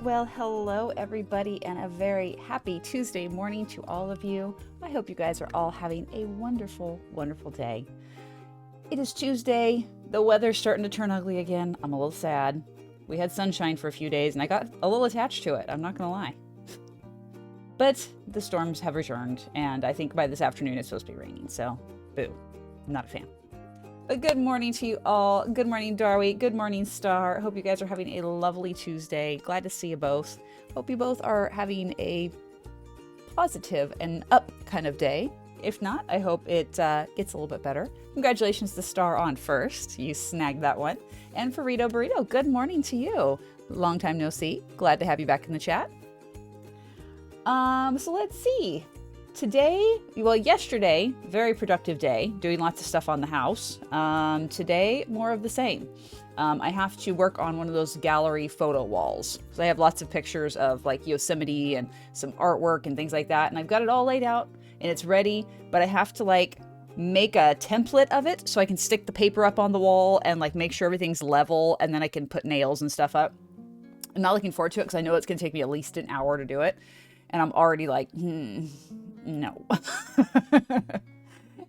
Well, hello everybody, and a very happy Tuesday morning to all of you. I hope you guys are all having a wonderful, wonderful day. It is Tuesday. The weather's starting to turn ugly again. I'm a little sad. We had sunshine for a few days, and I got a little attached to it. I'm not going to lie. But the storms have returned, and I think by this afternoon it's supposed to be raining, so boo. I'm not a fan. But good morning to you all. Good morning, Darwy. Good morning, Star. Hope you guys are having a lovely Tuesday. Glad to see you both. Hope you both are having a positive and up kind of day. If not, I hope it gets a little bit better. Congratulations to Star on first. You snagged that one. And Farito Burrito, good morning to you. Long time no see. Glad to have you back in the chat. So let's see. Yesterday, very productive day, doing lots of stuff on the house. Today, more of the same. I have to work on one of those gallery photo walls. So I have lots of pictures of like Yosemite and some artwork and things like that. And I've got it all laid out and it's ready, but I have to like make a template of it so I can stick the paper up on the wall and like make sure everything's level, and then I can put nails and stuff up. I'm not looking forward to it because I know it's going to take me at least an hour to do it. And I'm already like, no.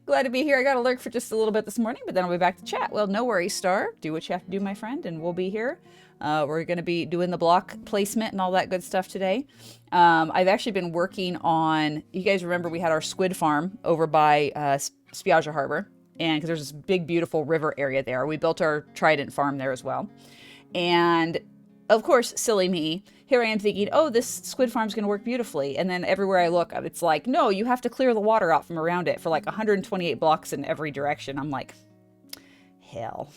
Glad to be here. I got to lurk for just a little bit this morning, but then I'll be back to chat. Well, no worries, Star. Do what you have to do, my friend, and we'll be here. We're going to be doing the block placement and all that good stuff today. I've actually been working on, you guys remember we had our squid farm over by Spiaggia Harbor, and because there's this big, beautiful river area there. We built our Trident farm there as well. And of course, silly me, here I am thinking, oh, this squid farm's going to work beautifully. And then everywhere I look, it's like, no, you have to clear the water out from around it for like 128 blocks in every direction. I'm like, hell.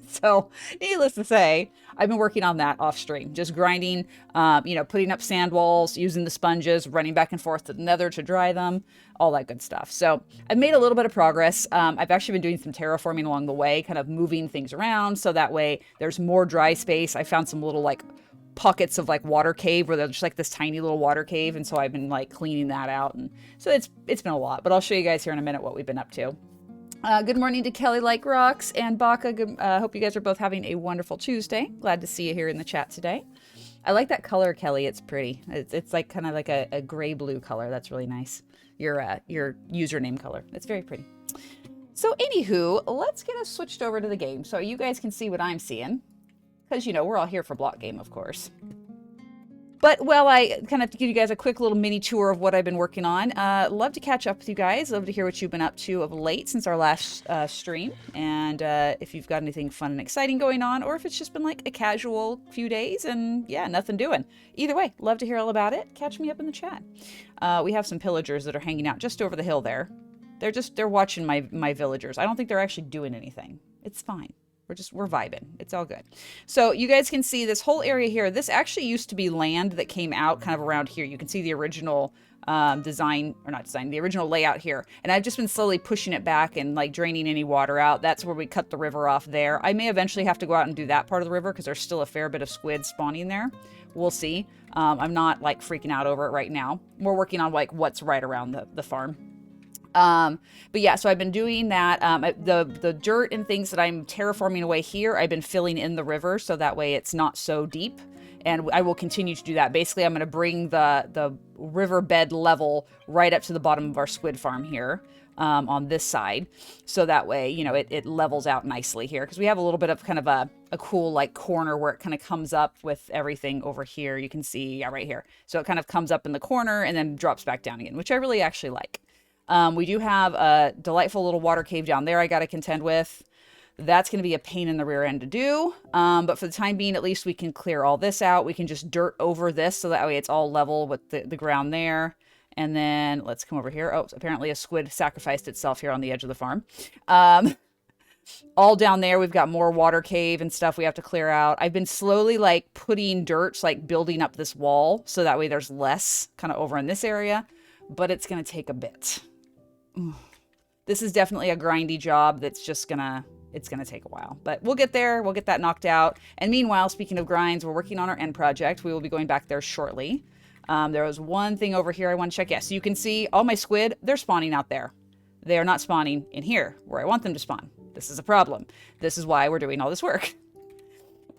So needless to say, I've been working on that off stream, just grinding, putting up sand walls, using the sponges, running back and forth to the nether to dry them, all that good stuff. So I've made a little bit of progress. I've actually been doing some terraforming along the way, kind of moving things around so that way there's more dry space. I found some little like pockets of like water cave where there's just like this tiny little water cave, and so I've been like cleaning that out, and so it's been a lot, but I'll show you guys here in a minute what we've been up to. Good morning to Kelly Like Rocks and Baka. Hope you guys are both having a wonderful Tuesday. Glad to see you here in the chat today. I like that color, Kelly. It's pretty. It's like kind of like a gray blue color. That's really nice. Your username color. It's very pretty. So anywho, let's get us switched over to the game so you guys can see what I'm seeing. Because, we're all here for block game, of course. But, well, I kind of have to give you guys a quick little mini tour of what I've been working on. Love to catch up with you guys. Love to hear what you've been up to of late since our last stream. And if you've got anything fun and exciting going on, or if it's just been like a casual few days and, yeah, nothing doing. Either way, love to hear all about it. Catch me up in the chat. We have some pillagers that are hanging out just over the hill there. They're watching my villagers. I don't think they're actually doing anything. It's fine. We're vibing. It's all good. So you guys can see this whole area here. This actually used to be land that came out kind of around here. You can see the original the original layout here. And I've just been slowly pushing it back and like draining any water out. That's where we cut the river off there. I may eventually have to go out and do that part of the river because there's still a fair bit of squid spawning there. We'll see. I'm not like freaking out over it right now. We're working on like what's right around the farm. But yeah, so I've been doing that. The dirt and things that I'm terraforming away here, I've been filling in the river so that way it's not so deep. And I will continue to do that. Basically, I'm going to bring the riverbed level right up to the bottom of our squid farm here, on this side. So that way, it levels out nicely here. Because we have a little bit of kind of a cool like corner where it kind of comes up with everything over here. You can see, yeah, right here. So it kind of comes up in the corner and then drops back down again, which I really actually like. We do have a delightful little water cave down there I got to contend with. That's going to be a pain in the rear end to do. But for the time being, at least we can clear all this out. We can just dirt over this so that way it's all level with the ground there. And then let's come over here. Oh, apparently a squid sacrificed itself here on the edge of the farm. All down there, we've got more water cave and stuff we have to clear out. I've been slowly like putting dirt, like building up this wall so that way there's less kind of over in this area. But it's going to take a bit. This is definitely a grindy job that's just it's gonna take a while, but we'll get there. We'll get that knocked out. And meanwhile, speaking of grinds, we're working on our end project. We will be going back there shortly. There was one thing over here I want to check. Yes, so you can see all my squid, they're spawning out there. They are not spawning in here where I want them to spawn. This is a problem. This is why we're doing all this work.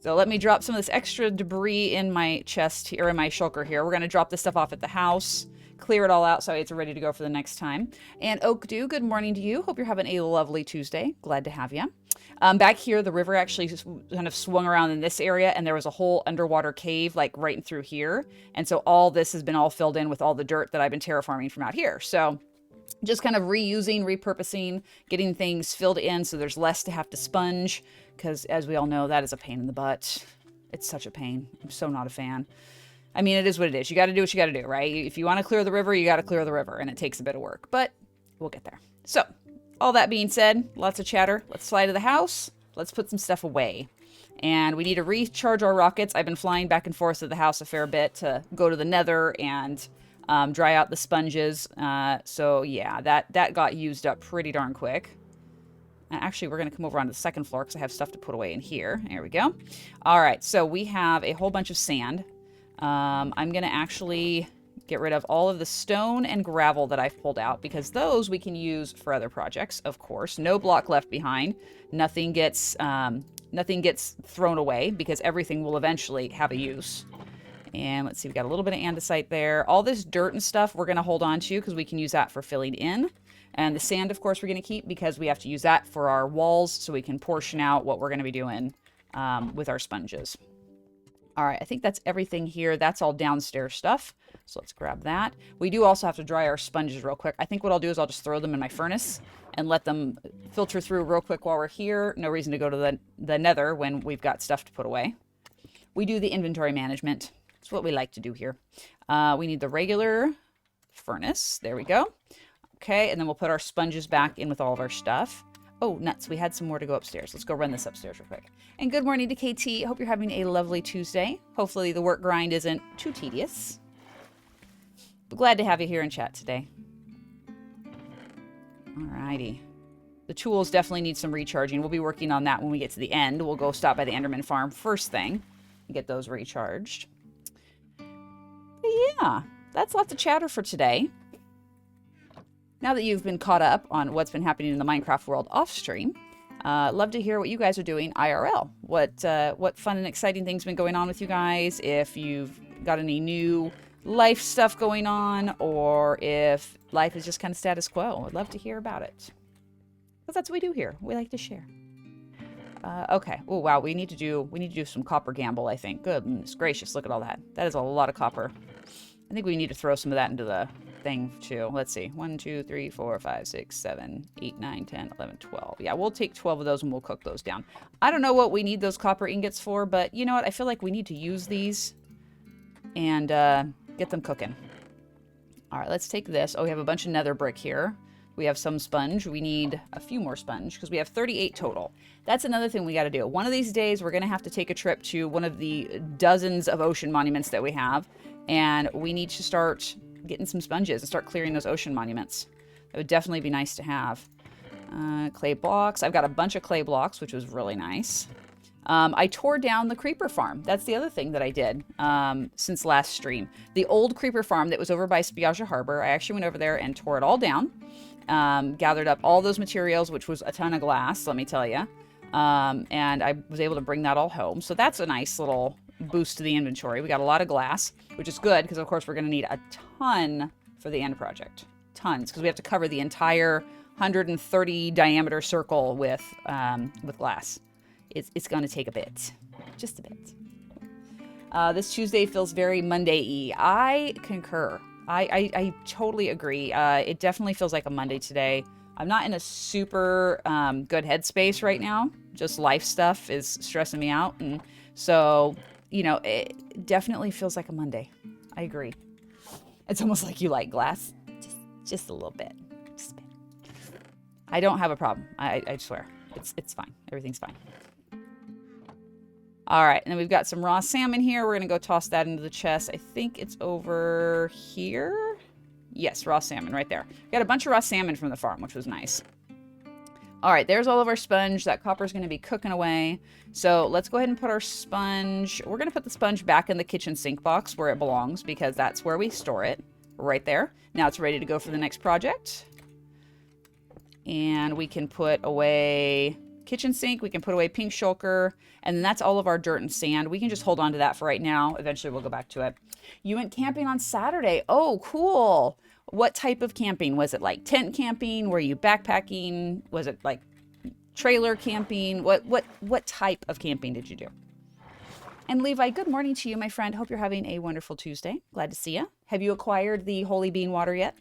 So let me drop some of this extra debris in my chest here, in my shulker here. We're going to drop this stuff off at the house, clear it all out so it's ready to go for the next time. And Oak Dew, good morning to you. Hope you're having a lovely Tuesday. Glad to have you. Back here, the river actually kind of swung around in this area, and there was a whole underwater cave like right through here. And so all this has been all filled in with all the dirt that I've been terraforming from out here. So just kind of reusing, repurposing, getting things filled in so there's less to have to sponge, because as we all know, that is a pain in the butt. It's such a pain. I'm so not a fan. I mean, it is what it is. You got to do what you got to do, right? If you want to clear the river, you got to clear the river, and it takes a bit of work, but we'll get there. So all that being said, lots of chatter. Let's fly to the house. Let's put some stuff away. And we need to recharge our rockets. I've been flying back and forth to the house a fair bit to go to the nether and dry out the sponges. So yeah, that got used up pretty darn quick. And actually, we're going to come over onto the second floor because I have stuff to put away in here. There we go. All right, so we have a whole bunch of sand. I'm going to actually get rid of all of the stone and gravel that I've pulled out, because those we can use for other projects, of course. No block left behind. Nothing gets thrown away, because everything will eventually have a use. And let's see, we got a little bit of andesite there. All this dirt and stuff we're going to hold on to because we can use that for filling in. And the sand, of course, we're going to keep because we have to use that for our walls so we can portion out what we're going to be doing with our sponges. All right, I think that's everything here. That's all downstairs stuff. So let's grab that. We do also have to dry our sponges real quick. I think what I'll do is I'll just throw them in my furnace and let them filter through real quick while we're here. No reason to go to the nether when we've got stuff to put away. We do the inventory management. It's what we like to do here. We need the regular furnace. There we go. Okay, and then we'll put our sponges back in with all of our stuff. Oh, nuts. We had some more to go upstairs. Let's go run this upstairs real quick. And good morning to KT. Hope you're having a lovely Tuesday. Hopefully the work grind isn't too tedious. But glad to have you here in chat today. Alrighty. The tools definitely need some recharging. We'll be working on that when we get to the end. We'll go stop by the Enderman farm first thing and get those recharged. But yeah, that's lots of chatter for today. Now that you've been caught up on what's been happening in the Minecraft world off stream, love to hear what you guys are doing IRL. What fun and exciting things been going on with you guys? If you've got any new life stuff going on, or if life is just kind of status quo, I'd love to hear about it. Because that's what we do here. We like to share. Okay. Oh wow, we need to do some copper gamble, I think. Goodness gracious, look at all that. That is a lot of copper. I think we need to throw some of that into the thing too. Let's see. 1, 2, 3, 4, 5, 6, 7, 8, 9, 10, 11, 12. Yeah, we'll take 12 of those and we'll cook those down. I don't know what we need those copper ingots for, but you know what? I feel like we need to use these and get them cooking. All right, let's take this. Oh, we have a bunch of nether brick here. We have some sponge. We need a few more sponge because we have 38 total. That's another thing we got to do. One of these days, we're going to have to take a trip to one of the dozens of ocean monuments that we have. And we need to start getting some sponges and start clearing those ocean monuments. That would definitely be nice to have. Clay blocks. I've got a bunch of clay blocks, which was really nice. I tore down the creeper farm. That's the other thing that I did since last stream. The old creeper farm that was over by Spiaggia Harbor, I actually went over there and tore it all down. Gathered up all those materials, which was a ton of glass, let me tell you. And I was able to bring that all home. So that's a nice little boost to the inventory. We got a lot of glass, which is good because of course we're going to need a ton for the end project. Tons, because we have to cover the entire 130 diameter circle with glass. It's going to take a bit. Just a bit. This Tuesday feels very Monday-y. I concur. I totally agree. It definitely feels like a Monday today. I'm not in a super good headspace right now. Just life stuff is stressing me out. And so, you know, it definitely feels like a Monday. I agree. It's almost like you like glass. Just a little bit. Just a bit. I don't have a problem. I swear. It's fine. Everything's fine. All right, and then we've got some raw salmon here. We're going to go toss that into the chest. I think it's over here. Yes, raw salmon right there. We got a bunch of raw salmon from the farm, which was nice. All right, there's all of our sponge. That copper's going to be cooking away. So let's go ahead and put our sponge. We're going to put the sponge back in the kitchen sink box where it belongs because that's where we store it, right there. Now it's ready to go for the next project. And we can put away kitchen sink. We can put away pink shulker. And then that's all of our dirt and sand. We can just hold on to that for right now. Eventually we'll go back to it. You went camping on Saturday. Oh, cool. What type of camping? Was it like tent camping? Were you backpacking? Was it like trailer camping? What type of camping did you do? And Levi, good morning to you, my friend. Hope you're having a wonderful Tuesday. Glad to see you. Have you acquired the Holy Bean water yet?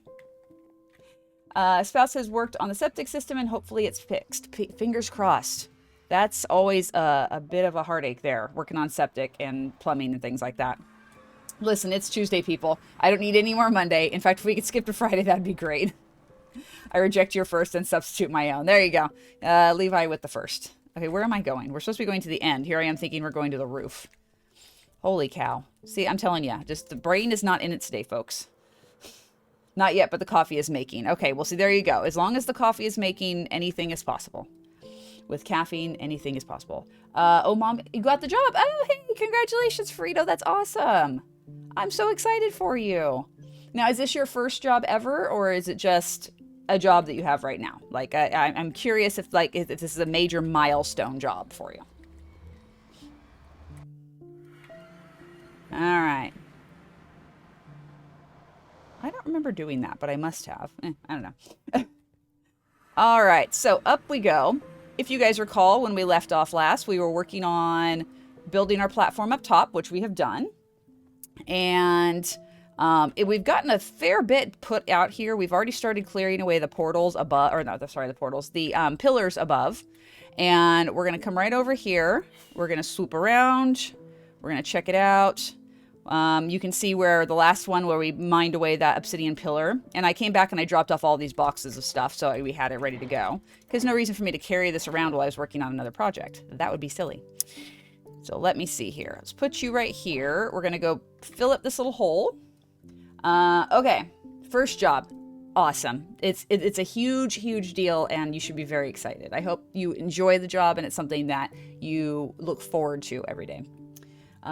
Spouse has worked on the septic system and hopefully it's fixed. Fingers crossed. That's always a bit of a heartache there, working on septic and plumbing and things like that. Listen, it's Tuesday, people. I don't need any more Monday. In fact, if we could skip to Friday, that'd be great. I reject your first and substitute my own. There you go. Levi with the first. Okay, where am I going? We're supposed to be going to the end. Here I am thinking we're going to the roof. Holy cow. See, I'm telling you, just the brain is not in it today, folks. Not yet, but the coffee is making. Okay, well, see, there you go. As long as the coffee is making, anything is possible. With caffeine, anything is possible. Oh, Mom, you got the job. Oh, hey, congratulations, Frito. That's awesome. I'm so excited for you. Now, is this your first job ever, or is it just a job that you have right now? Like, I'm curious if this is a major milestone job for you. All right. I don't remember doing that, but I must have. I don't know. All right, so up we go. If you guys recall, when we left off last, we were working on building our platform up top, which we have done. And we've gotten a fair bit put out here. We've already started clearing away the portals above, or no, sorry, the portals, the pillars above. And we're going to come right over here. We're going to swoop around. We're going to check it out. You can see where the last one where we mined away that obsidian pillar. And I came back and I dropped off all these boxes of stuff so we had it ready to go. Because no reason for me to carry this around while I was working on another project. That would be silly. So let me see here. Let's put you right here. We're going to go fill up this little hole. Okay, first job. Awesome. It's a huge, huge deal and you should be very excited. I hope you enjoy the job and it's something that you look forward to every day.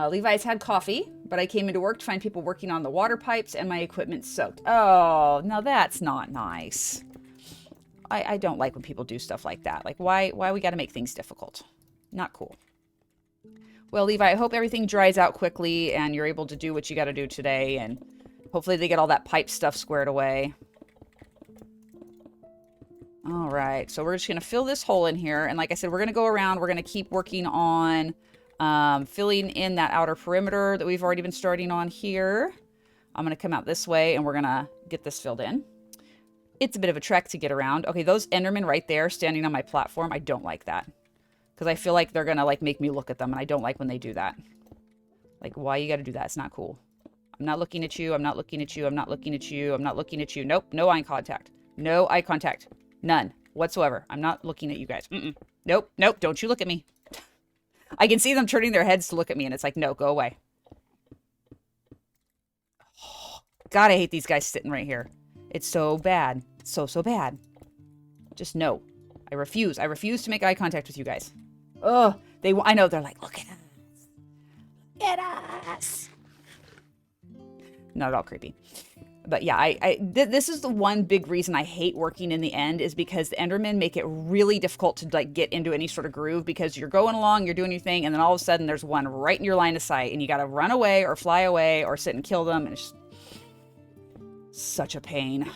Levi's had coffee, but I came into work to find people working on the water pipes and my equipment soaked. Oh, now that's not nice. I don't like when people do stuff like that. Like, why we got to make things difficult? Not cool. Well, Levi, I hope everything dries out quickly and you're able to do what you got to do today. And hopefully they get all that pipe stuff squared away. All right, so we're just going to fill this hole in here. And like I said, we're going to go around. We're going to keep working on filling in that outer perimeter that we've already been starting on here. I'm going to come out this way and we're going to get this filled in. It's a bit of a trek to get around. Okay, those Endermen right there standing on my platform, I don't like that. Because I feel like they're going to like make me look at them and I don't like when they do that. Like, why you got to do that? It's not cool. I'm not looking at you. I'm not looking at you. I'm not looking at you. I'm not looking at you. Nope, no eye contact. No eye contact. None whatsoever. I'm not looking at you guys. Nope, nope, don't you look at me. I can see them turning their heads to look at me, and it's like, no, go away. Oh, God, I hate these guys sitting right here. It's so bad. It's so, so bad. Just no. I refuse. I refuse to make eye contact with you guys. Oh, I know, they're like, look at us. Look at us. Not at all creepy. But yeah, this is the one big reason I hate working in the end is because the Endermen make it really difficult to like get into any sort of groove because you're going along, you're doing your thing, and then all of a sudden there's one right in your line of sight and you got to run away or fly away or sit and kill them. And it's just such a pain.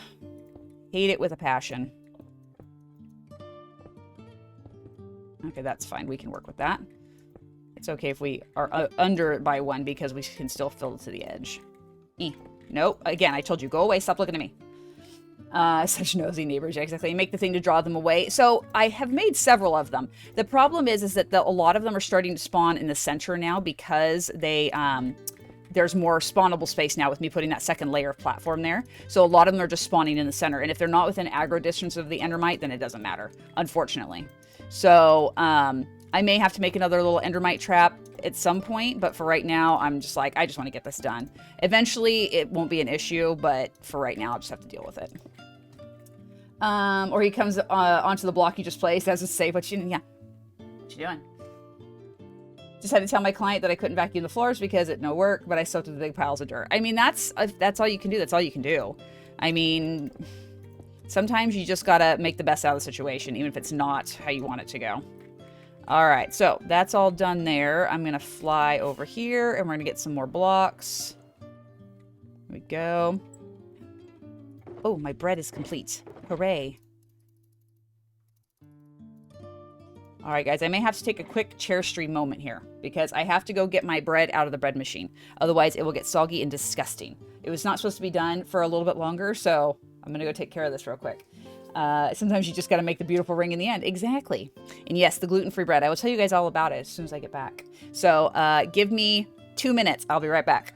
Hate it with a passion. Okay, that's fine. We can work with that. It's okay if we are under by one because we can still fill it to the edge. Nope. Again, I told you, go away. Stop looking at me. Such nosy neighbors. Yeah, exactly. Make the thing to draw them away. So I have made several of them. The problem is that a lot of them are starting to spawn in the center now because they there's more spawnable space now with me putting that second layer of platform there. So a lot of them are just spawning in the center. And if they're not within aggro distance of the Endermite, then it doesn't matter, unfortunately. So I may have to make another little Endermite trap at some point, but for right now, I'm just like, I just want to get this done. Eventually, it won't be an issue, but for right now, I'll just have to deal with it. Or he comes onto the block you just placed, has to say, what you doing? Just had to tell my client that I couldn't vacuum the floors because it no work, but I soaked the big piles of dirt. I mean, that's all you can do. That's all you can do. I mean, sometimes you just gotta make the best out of the situation, even if it's not how you want it to go. All right, so that's all done there. I'm gonna fly over here and we're gonna get some more blocks. Here we go. Oh, my bread is complete. Hooray. All right, guys, I may have to take a quick chair stream moment here because I have to go get my bread out of the bread machine. Otherwise, it will get soggy and disgusting. It was not supposed to be done for a little bit longer, so I'm gonna go take care of this real quick. Sometimes you just got to make the beautiful ring in the end. Exactly. And yes, the gluten-free bread. I will tell you guys all about it as soon as I get back. So give me 2 minutes. I'll be right back.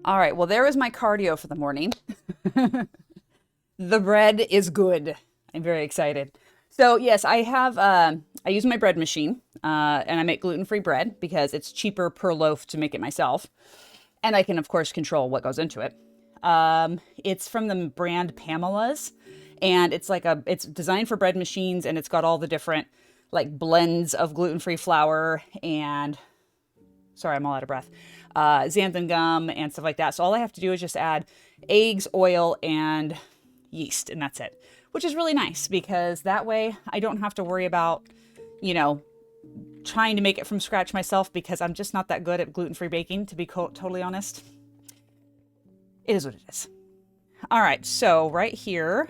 All right, well, there is my cardio for the morning. The bread is good. I'm very excited. So yes, I have, I use my bread machine and I make gluten-free bread because it's cheaper per loaf to make it myself. And I can, of course, control what goes into it. It's from the brand Pamela's, and it's designed for bread machines, and it's got all the different like blends of gluten-free flour and, sorry, I'm all out of breath, xanthan gum and stuff like that. So all I have to do is just add eggs, oil, and yeast, and that's it, which is really nice because that way I don't have to worry about, you know, trying to make it from scratch myself because I'm just not that good at gluten-free baking, to be totally honest. It is what it is. All right, so right here,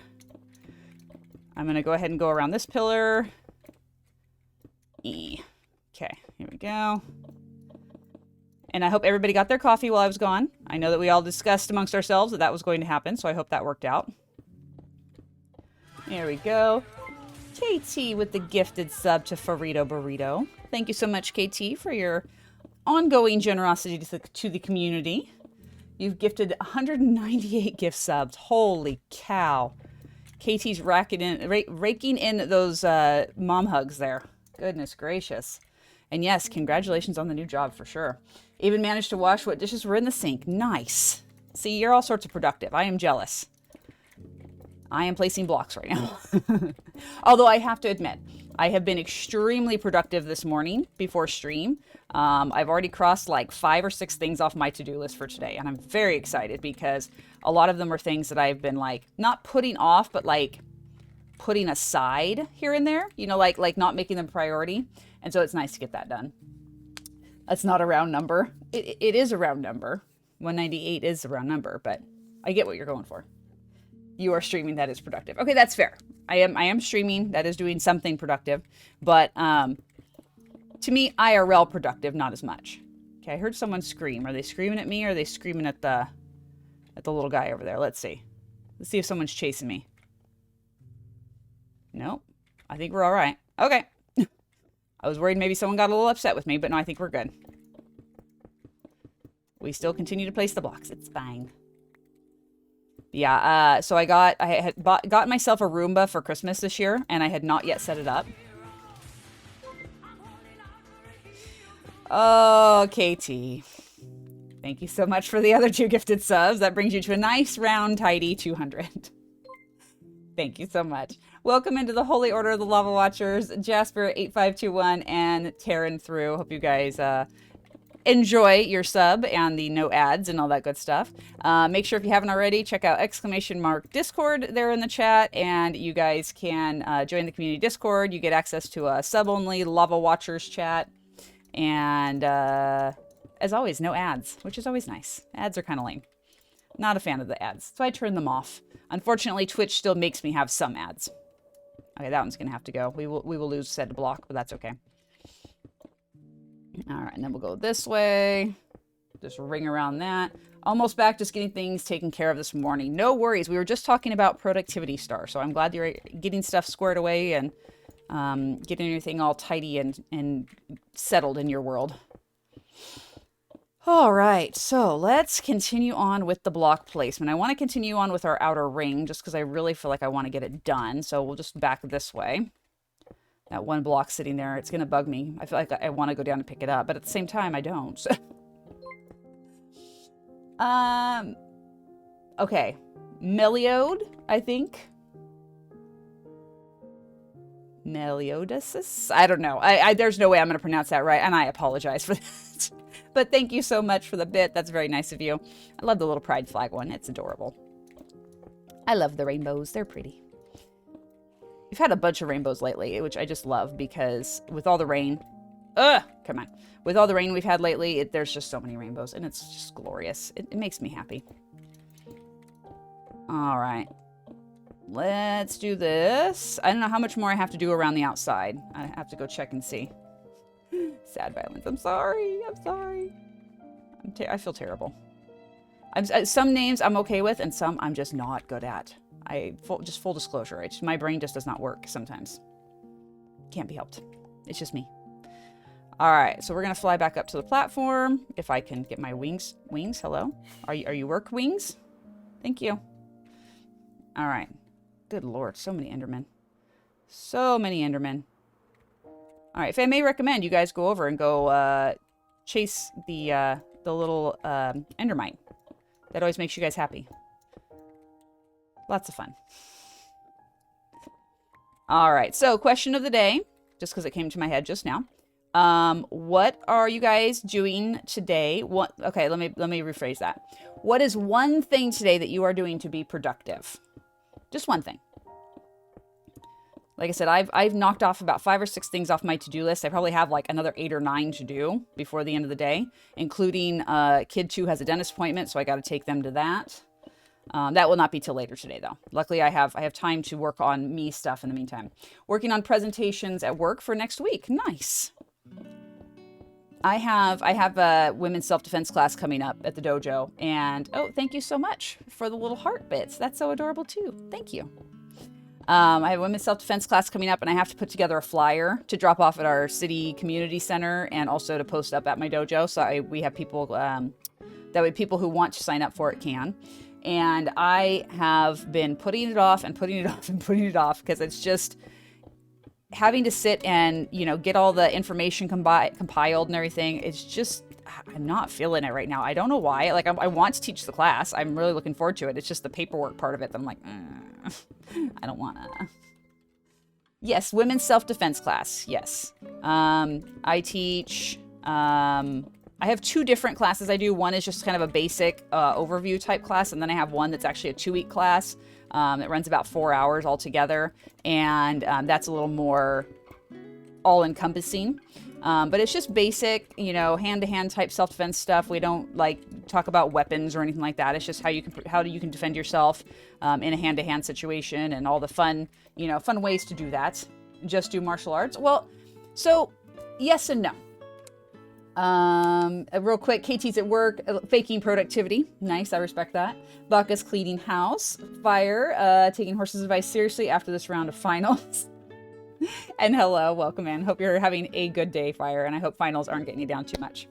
I'm going to go ahead and go around this pillar. Okay, here we go. And I hope everybody got their coffee while I was gone. I know that we all discussed amongst ourselves that that was going to happen, so I hope that worked out. There we go. KT with the gifted sub to Farito Burrito. Thank you so much, KT, for your ongoing generosity to the community. You've gifted 198 gift subs. Holy cow. KT's raking in those mom hugs there. Goodness gracious. And yes, congratulations on the new job for sure. Even managed to wash what dishes were in the sink. Nice. See, you're all sorts of productive. I am jealous. I am placing blocks right now. Although I have to admit, I have been extremely productive this morning before stream. I've already crossed like 5 or 6 things off my to-do list for today. And I'm very excited because a lot of them are things that I've been like, not putting off, but like putting aside here and there, you know, like not making them priority. And so it's nice to get that done. That's not a round number. It is a round number. 198 is a round number, but I get what you're going for. You are streaming, that is productive. Okay, that's fair. I am streaming, that is doing something productive, but to me, IRL productive, not as much. Okay, I heard someone scream. Are they screaming at me or are they screaming at the little guy over there? Let's see. Let's see if someone's chasing me. Nope. I think we're all right. Okay. I was worried maybe someone got a little upset with me, but no, I think we're good. We still continue to place the blocks. It's fine. Yeah, so I had got myself a Roomba for Christmas this year, and I had not yet set it up. Oh, KT. Thank you so much for the other 2 gifted subs. That brings you to a nice, round, tidy 200. Thank you so much. Welcome into the Holy Order of the Lava Watchers, Jasper8521 and Terran Through. Hope you guys enjoy your sub and the no ads and all that good stuff. Make sure if you haven't already, check out !Discord there in the chat, and you guys can join the community Discord. You get access to a sub-only Lava Watchers chat, and as always, no ads, which is always nice. Ads are kind of lame. Not a fan of the ads, so I turn them off. Unfortunately, Twitch still makes me have some ads. Okay, that one's gonna have to go. We will lose said block, but that's okay. All right, and then we'll go this way. Just ring around that. Almost back, just getting things taken care of this morning. No worries. We were just talking about Productivity Star, so I'm glad you're getting stuff squared away and getting everything all tidy and settled in your world. All right, so let's continue on with the block placement. I want to continue on with our outer ring just because I really feel like I want to get it done. So we'll just back this way. That one block sitting there, it's going to bug me. I feel like I want to go down and pick it up, but at the same time, I don't. So. Okay. Meliode, I think. Meliodasis? I don't know. There's no way I'm going to pronounce that right, and I apologize for that. But thank you so much for the bit. That's very nice of you. I love the little pride flag one. It's adorable. I love the rainbows. They're pretty. We've had a bunch of rainbows lately, which I just love because with all the rain... come on. With all the rain we've had lately, there's just so many rainbows, and it's just glorious. It makes me happy. All right. Let's do this. I don't know how much more I have to do around the outside. I have to go check and see. Sad violence. I'm sorry. I'm sorry. I feel terrible. Some names I'm okay with, and some I'm just not good at. Just full disclosure. My brain just does not work sometimes. Can't be helped. It's just me. All right, so we're gonna fly back up to the platform. If I can get my wings. Wings, hello? Are you work wings? Thank you. All right. Good Lord, so many Endermen. So many Endermen. All right, if I may recommend, you guys go over and go chase the little Endermite. That always makes you guys happy. Lots of fun. All right, so question of the day, just because it came to my head just now. What are you guys doing today? Okay, let me rephrase that. What is one thing today that you are doing to be productive? Just one thing. Like I said, I've knocked off about 5 or 6 things off my to-do list. I probably have like another 8 or 9 to do before the end of the day, including kid 2 has a dentist appointment, so I got to take them to that. That will not be till later today, though. Luckily, I have time to work on me stuff in the meantime. Working on presentations at work for next week. Nice. I have a women's self-defense class coming up at the dojo, and oh, thank you so much for the little heart bits. That's so adorable too. Thank you. I have a women's self-defense class coming up, and I have to put together a flyer to drop off at our city community center and also to post up at my dojo. So we have people, that way people who want to sign up for it can. And I have been putting it off and putting it off and putting it off because it's just having to sit and, get all the information compiled and everything. It's just, I'm not feeling it right now. I don't know why. Like, I want to teach the class. I'm really looking forward to it. It's just the paperwork part of it that I'm like, I don't want to. Yes, women's self-defense class. Yes. I teach, I have 2 different classes I do. One is just kind of a basic overview type class, and then I have one that's actually a 2-week class. It runs about 4 hours altogether, and that's a little more all-encompassing. But it's just basic, hand-to-hand type self-defense stuff. We don't talk about weapons or anything like that. It's just how you can defend yourself in a hand-to-hand situation, and all the fun ways to do that. Just do martial arts. Well, so yes and no. Real quick, KT's at work, faking productivity. Nice, I respect that. Baka's cleaning house. Fire, taking horse's advice seriously after this round of finals. And hello, welcome in. Hope you're having a good day, Fire, and I hope finals aren't getting you down too much.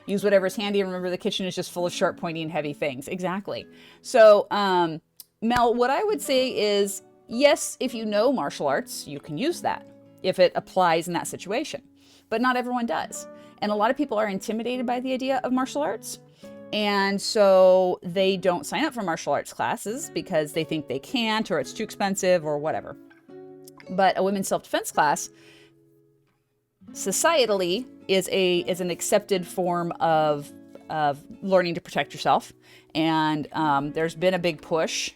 Use whatever's handy, and remember the kitchen is just full of sharp, pointy, and heavy things. Exactly. So, Mel, what I would say is, yes, if you know martial arts, you can use that if it applies in that situation. But not everyone does. And a lot of people are intimidated by the idea of martial arts. And so they don't sign up for martial arts classes because they think they can't, or it's too expensive, or whatever. But a women's self-defense class, societally, is an accepted form of learning to protect yourself. And there's been a big push,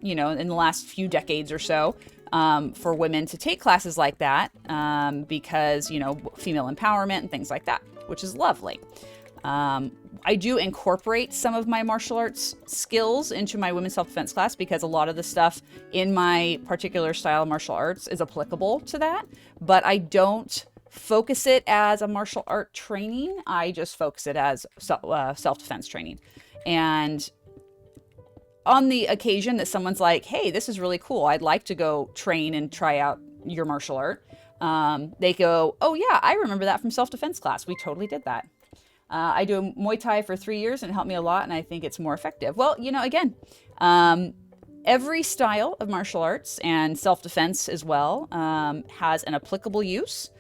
in the last few decades or so, for women to take classes like that because, female empowerment and things like that, which is lovely. I do incorporate some of my martial arts skills into my women's self-defense class because a lot of the stuff in my particular style of martial arts is applicable to that, but I don't focus it as a martial art training. I just focus it as self-defense training. And on the occasion that someone's like, hey, this is really cool, I'd like to go train and try out your martial art, they go, oh yeah, I remember that from self-defense class. We totally did that. I do Muay Thai for 3 years and it helped me a lot, and I think it's more effective. Well, again, every style of martial arts and self-defense as well has an applicable use.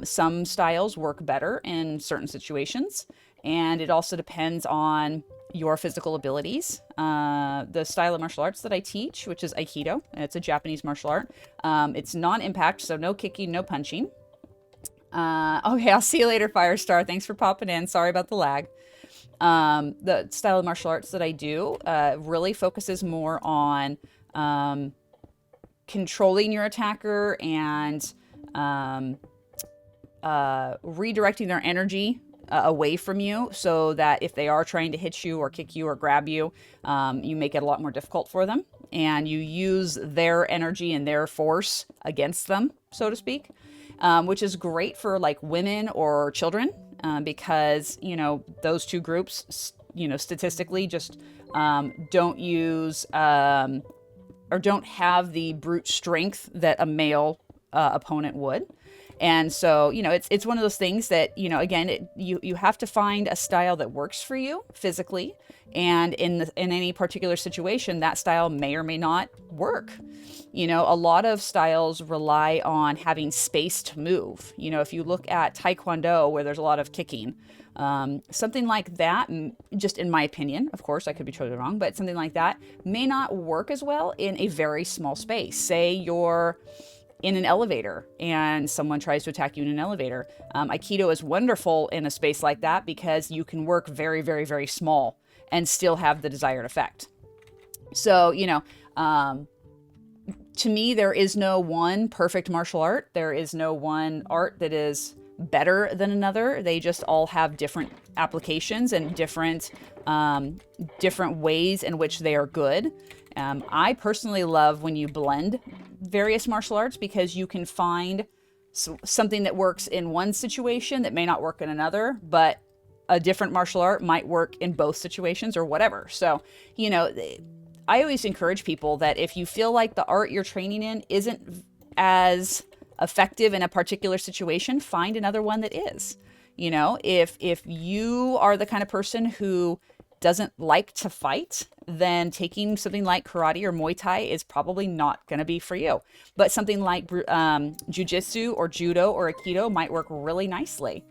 Some styles work better in certain situations, and it also depends on your physical abilities. The style of martial arts that I teach, which is Aikido, and it's a Japanese martial art, it's non-impact, so no kicking, no punching. Okay, I'll see you later, Firestar. Thanks for popping in. Sorry about the lag. The style of martial arts that I do really focuses more on controlling your attacker and redirecting their energy away from you, so that if they are trying to hit you or kick you or grab you, you make it a lot more difficult for them, and you use their energy and their force against them, so to speak, which is great for like women or children, because those two groups statistically just don't use or don't have the brute strength that a male opponent would. And so, it's one of those things that, again, you have to find a style that works for you physically. And in any particular situation, that style may or may not work. A lot of styles rely on having space to move. If you look at Taekwondo, where there's a lot of kicking, something like that, just in my opinion, of course, I could be totally wrong, but something like that may not work as well in a very small space. Say you're in an elevator and someone tries to attack you in an elevator. Aikido is wonderful in a space like that because you can work very, very, very small and still have the desired effect. So, to me, there is no one perfect martial art. There is no one art that is better than another. They just all have different applications and different ways in which they are good. I personally love when you blend various martial arts, because you can find something that works in one situation that may not work in another, but a different martial art might work in both situations or whatever. So, I always encourage people that if you feel like the art you're training in isn't as effective in a particular situation, find another one that is. If you are the kind of person who doesn't like to fight, then taking something like karate or Muay Thai is probably not going to be for you. But something like jujitsu or judo or aikido might work really nicely,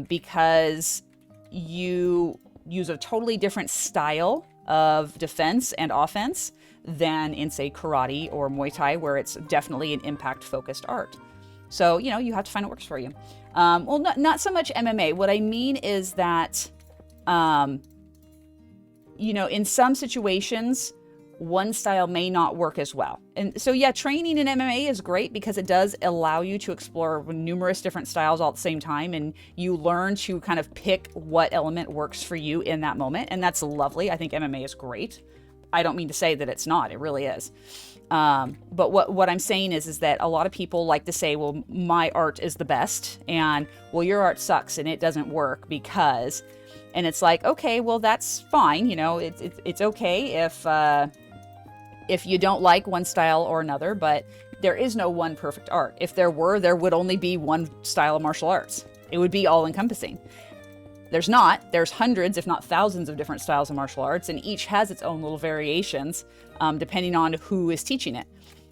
because you use a totally different style of defense and offense than in, say, karate or Muay Thai, where it's definitely an impact-focused art. So, you have to find what works for you. Well, not so much MMA. What I mean is that in some situations, one style may not work as well. And so, yeah, training in MMA is great because it does allow you to explore numerous different styles all at the same time, and you learn to kind of pick what element works for you in that moment. And that's lovely. I think MMA is great. I don't mean to say that it's not. It really is. But what I'm saying is that a lot of people like to say, well, my art is the best, and, well, your art sucks and it doesn't work because... And it's like, okay, well, that's fine. It's okay if you don't like one style or another, but there is no one perfect art. If there were, there would only be one style of martial arts. It would be all encompassing. There's not. There's hundreds, if not thousands, of different styles of martial arts, and each has its own little variations, depending on who is teaching it.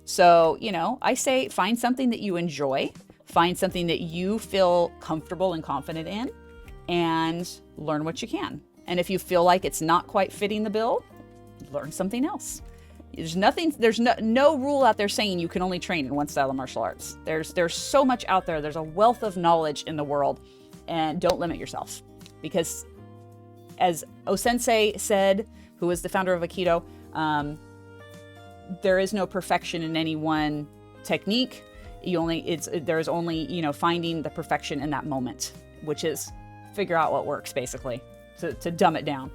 So, I say find something that you enjoy, find something that you feel comfortable and confident in, and learn what you can. And if you feel like it's not quite fitting the bill, learn something else. There's no rule out there saying you can only train in one style of martial arts. There's so much out there. There's a wealth of knowledge in the world, and don't limit yourself. Because as O-sensei said, who is the founder of Aikido, there is no perfection in any one technique. There's only finding the perfection in that moment, which is figure out what works, basically. to dumb it down.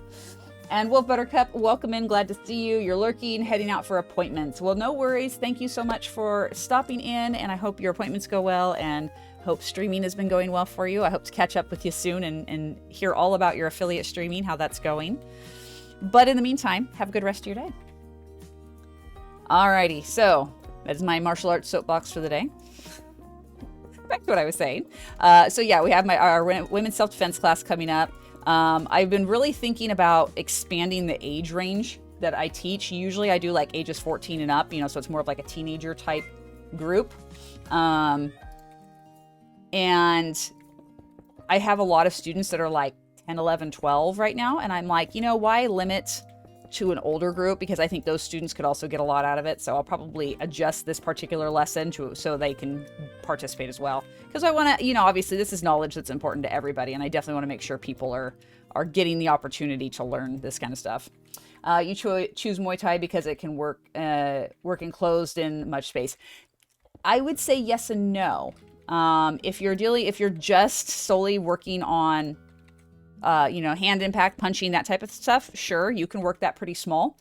And Wolf Buttercup, welcome in. Glad to see you. You're lurking, heading out for appointments. Well, no worries. Thank you so much for stopping in, and I hope your appointments go well, and hope streaming has been going well for you. I hope to catch up with you soon and hear all about your affiliate streaming, how that's going. But in the meantime, have a good rest of your day. Alrighty, so that is my martial arts soapbox for the day. Back to what I was saying. So yeah, we have our women's self-defense class coming up. I've been really thinking about expanding the age range that I teach. Usually I do like ages 14 and up, so it's more of like a teenager type group. And I have a lot of students that are like 10, 11, 12 right now. And I'm like, why limit to an older group? Because I think those students could also get a lot out of it. So I'll probably adjust this particular lesson so they can participate as well. Because I want to, obviously this is knowledge that's important to everybody. And I definitely want to make sure people are getting the opportunity to learn this kind of stuff. You choose Muay Thai because it can work enclosed in much space. I would say yes and no. If you're just solely working on hand impact, punching, that type of stuff, sure, you can work that pretty small.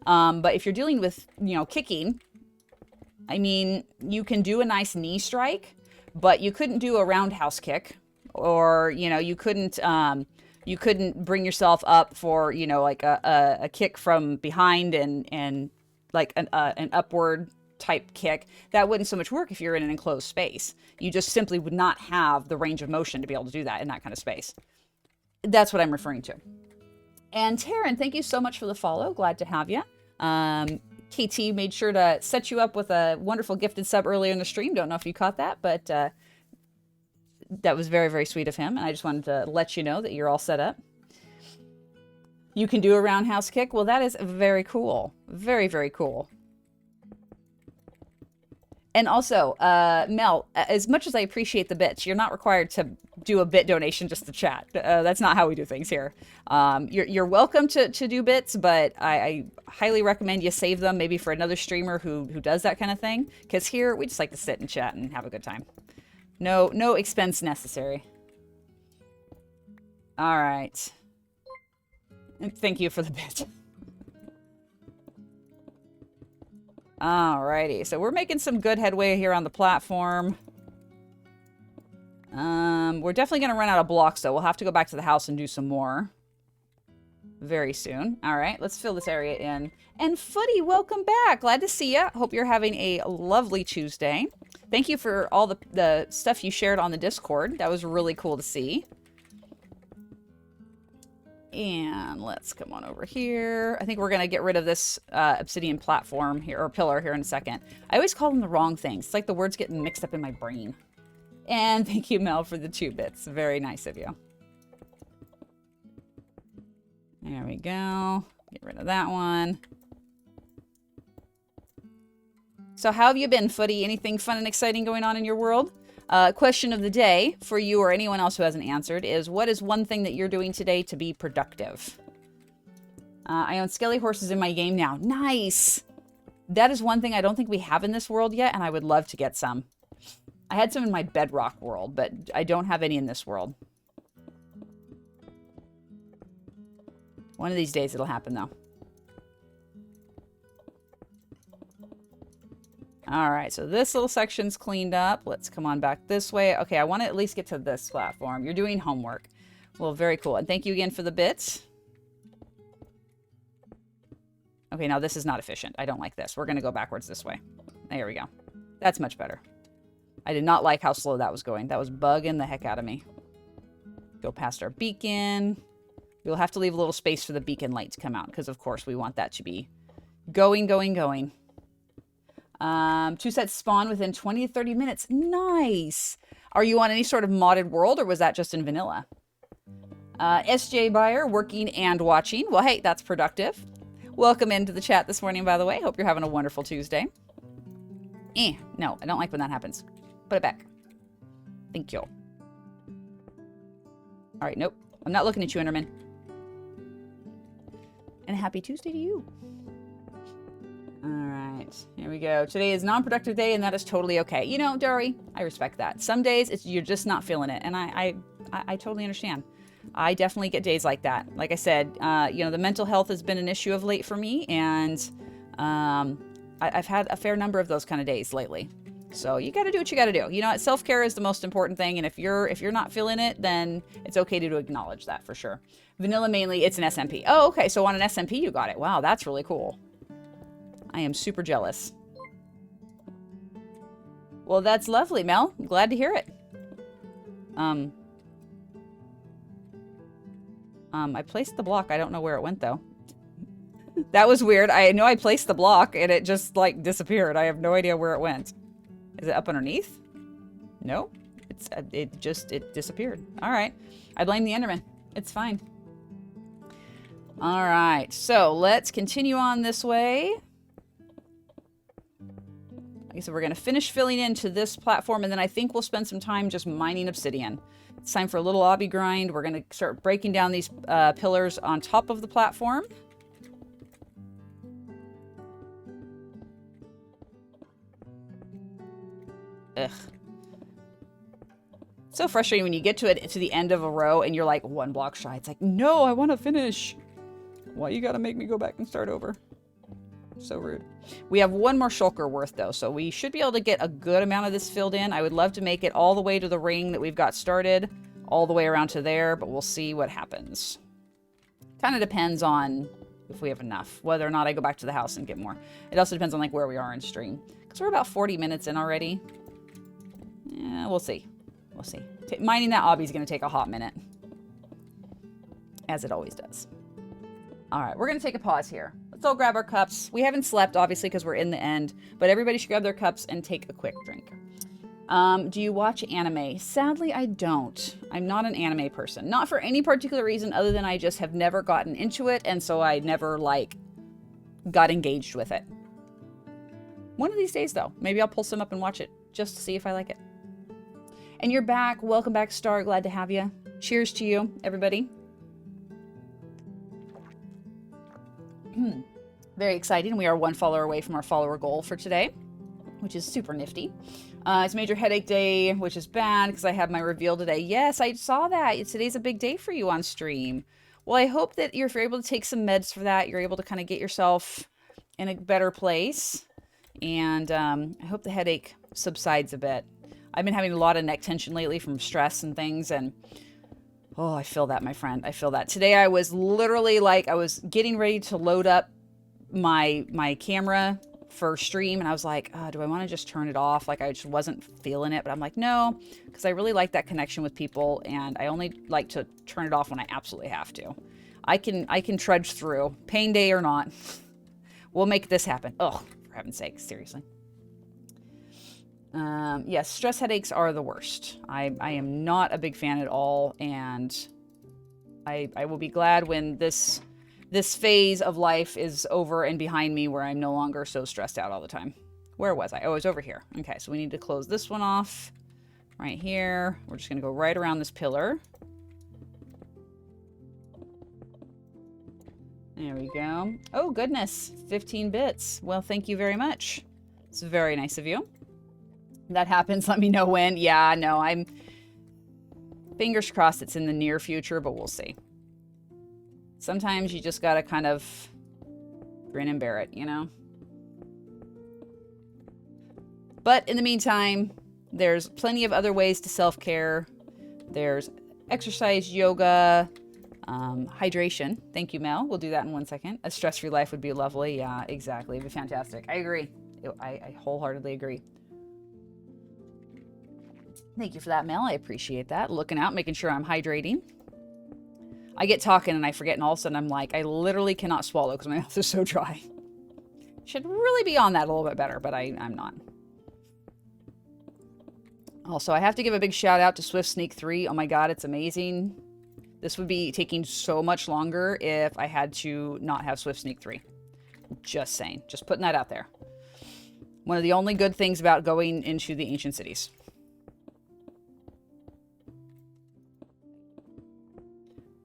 But if you're dealing with, kicking, I mean, you can do a nice knee strike, but you couldn't do a roundhouse kick, or, you couldn't bring yourself up for, like a kick from behind and like an upward type kick. That wouldn't so much work if you're in an enclosed space. You just simply would not have the range of motion to be able to do that in that kind of space. That's what I'm referring to. And Taryn, thank you so much for the follow. Glad to have you. KT made sure to set you up with a wonderful gifted sub earlier in the stream. Don't know if you caught that, but that was very, very sweet of him. And I just wanted to let you know that you're all set up. You can do a roundhouse kick. Well, that is very cool. Very, very cool. And also, Mel, as much as I appreciate the bits, you're not required to do a bit donation just to chat. That's not how we do things here. You're welcome to do bits, but I highly recommend you save them maybe for another streamer who does that kind of thing. Because here, we just like to sit and chat and have a good time. No expense necessary. All right. And thank you for the bit. Alrighty, so we're making some good headway here on the platform. We're definitely going to run out of blocks, though. We'll have to go back to the house and do some more very soon. All right, let's fill this area in. And Footy, welcome back. Glad to see you. Hope you're having a lovely Tuesday. Thank you for all the stuff you shared on the Discord. That was really cool to see. And let's come on over here. I think we're going to get rid of this obsidian platform here, or pillar here in a second. I always call them the wrong things. It's like the words getting mixed up in my brain. And thank you, Mel, for the 2 bits. Very nice of you. There we go. Get rid of that one. So how have you been, Footy? Anything fun and exciting going on in your world? Question of the day for you or anyone else who hasn't answered is, what is one thing that you're doing today to be productive? I own skelly horses in my game now. Nice! That is one thing I don't think we have in this world yet, and I would love to get some. I had some in my bedrock world, but I don't have any in this world. One of these days it'll happen, though. All right, so this little section's cleaned up. Let's come on back this way. Okay, I want to at least get to this platform. You're doing homework. Well, very cool. And thank you again for the bits. Okay, now this is not efficient. I don't like this. We're going to go backwards this way. There we go. That's much better. I did not like how slow that was going. That was bugging the heck out of me. Go past our beacon. We'll have to leave a little space for the beacon light to come out, because of course we want that to be going. 2 sets spawn within 20 to 30 minutes. Nice. Are you on any sort of modded world, or was that just in vanilla? SJ Buyer, working and watching. Well, hey, that's productive. Welcome into the chat this morning, by the way. Hope you're having a wonderful Tuesday. No, I don't like when that happens. Put it back. Thank you. All right, nope. I'm not looking at you, Enderman. And a happy Tuesday to you. All right, here we go. Today is non-productive day, and that is totally okay. You know, Dory, I respect that. Some days you're just not feeling it, and I totally understand. I definitely get days like that. Like I said, you know, the mental health has been an issue of late for me, and I've had a fair number of those kind of days lately. So you got to do what you got to do. You know, self-care is the most important thing, and if you're not feeling it, then it's okay to acknowledge that for sure. Vanilla mainly, it's an SMP. Oh, okay. So on an SMP, you got it. Wow, that's really cool. I am super jealous. Well, that's lovely, Mel. I'm glad to hear it. I placed the block. I don't know where it went, though. That was weird. I know I placed the block, and it just, like, disappeared. I have no idea where it went. Is it up underneath? No. It disappeared. All right. I blame the Enderman. It's fine. All right. So, let's continue on this way. Okay, so we're going to finish filling into this platform, and then I think we'll spend some time just mining obsidian. It's time for a little obby grind. We're going to start breaking down these pillars on top of the platform. Ugh. So frustrating when you get to the end of a row and you're like 1 block shy. It's like, no, I want to finish. Why you got to make me go back and start over? So rude. We have 1 more shulker worth, though, so we should be able to get a good amount of this filled in. I would love to make it all the way to the ring that we've got started, all the way around to there, but we'll see what happens. Kind of depends on if we have enough, whether or not I go back to the house and get more. It also depends on, like, where we are in stream, because we're about 40 minutes in already. Yeah, we'll see. We'll see. Mining that obby is going to take a hot minute, as it always does. All right, we're going to take a pause here. Let's all grab our cups. We haven't slept, obviously, because we're in the end, but everybody should grab their cups and take a quick drink. Do you watch anime? Sadly, I don't. I'm not an anime person. Not for any particular reason other than I just have never gotten into it, and so I never, like, got engaged with it. One of these days, though, maybe I'll pull some up and watch it just to see if I like it. And you're back. Welcome back, Star. Glad to have you. Cheers to you, everybody. Very exciting. We are 1 follower away from our follower goal for today, which is super nifty. It's major headache day, which is bad because I have my reveal today. Yes, I saw that. Today's a big day for you on stream. Well, I hope that if you're able to take some meds for that, you're able to kind of get yourself in a better place. And I hope the headache subsides a bit. I've been having a lot of neck tension lately from stress and things, and oh, I feel that, my friend. I feel that. Today I was literally like, I was getting ready to load up my camera for stream, and I was like, do I want to just turn it off? Like, I just wasn't feeling it, but I'm like, no, because I really like that connection with people, and I only like to turn it off when I absolutely have to. I can trudge through, pain day or not. We'll make this happen. Oh, for heaven's sake, seriously. Yes, stress headaches are the worst. I am not a big fan at all, and I will be glad when this phase of life is over and behind me, where I'm no longer so stressed out all the time. Where was I? Oh, I was over here. Okay, so we need to close this one off right here. We're just gonna go right around this pillar. There we go. Oh, goodness, 15 bits. Well, thank you very much. It's very nice of you. That happens, let me know when. Yeah, no, I'm fingers crossed it's in the near future, but we'll see. Sometimes you just gotta kind of grin and bear it, you know? But in the meantime, there's plenty of other ways to self-care. There's exercise, yoga, hydration. Thank you, Mel. We'll do that in 1 second. A stress-free life would be lovely. Yeah, exactly. It'd be fantastic. I agree. I wholeheartedly agree. Thank you for that, Mel. I appreciate that. Looking out, making sure I'm hydrating. I get talking and I forget, and all of a sudden I'm like, I literally cannot swallow because my mouth is so dry. Should really be on that a little bit better, but I'm not. Also, I have to give a big shout out to Swift Sneak 3. Oh my god, it's amazing. This would be taking so much longer if I had to not have Swift Sneak 3. Just saying. Just putting that out there. One of the only good things about going into the ancient cities.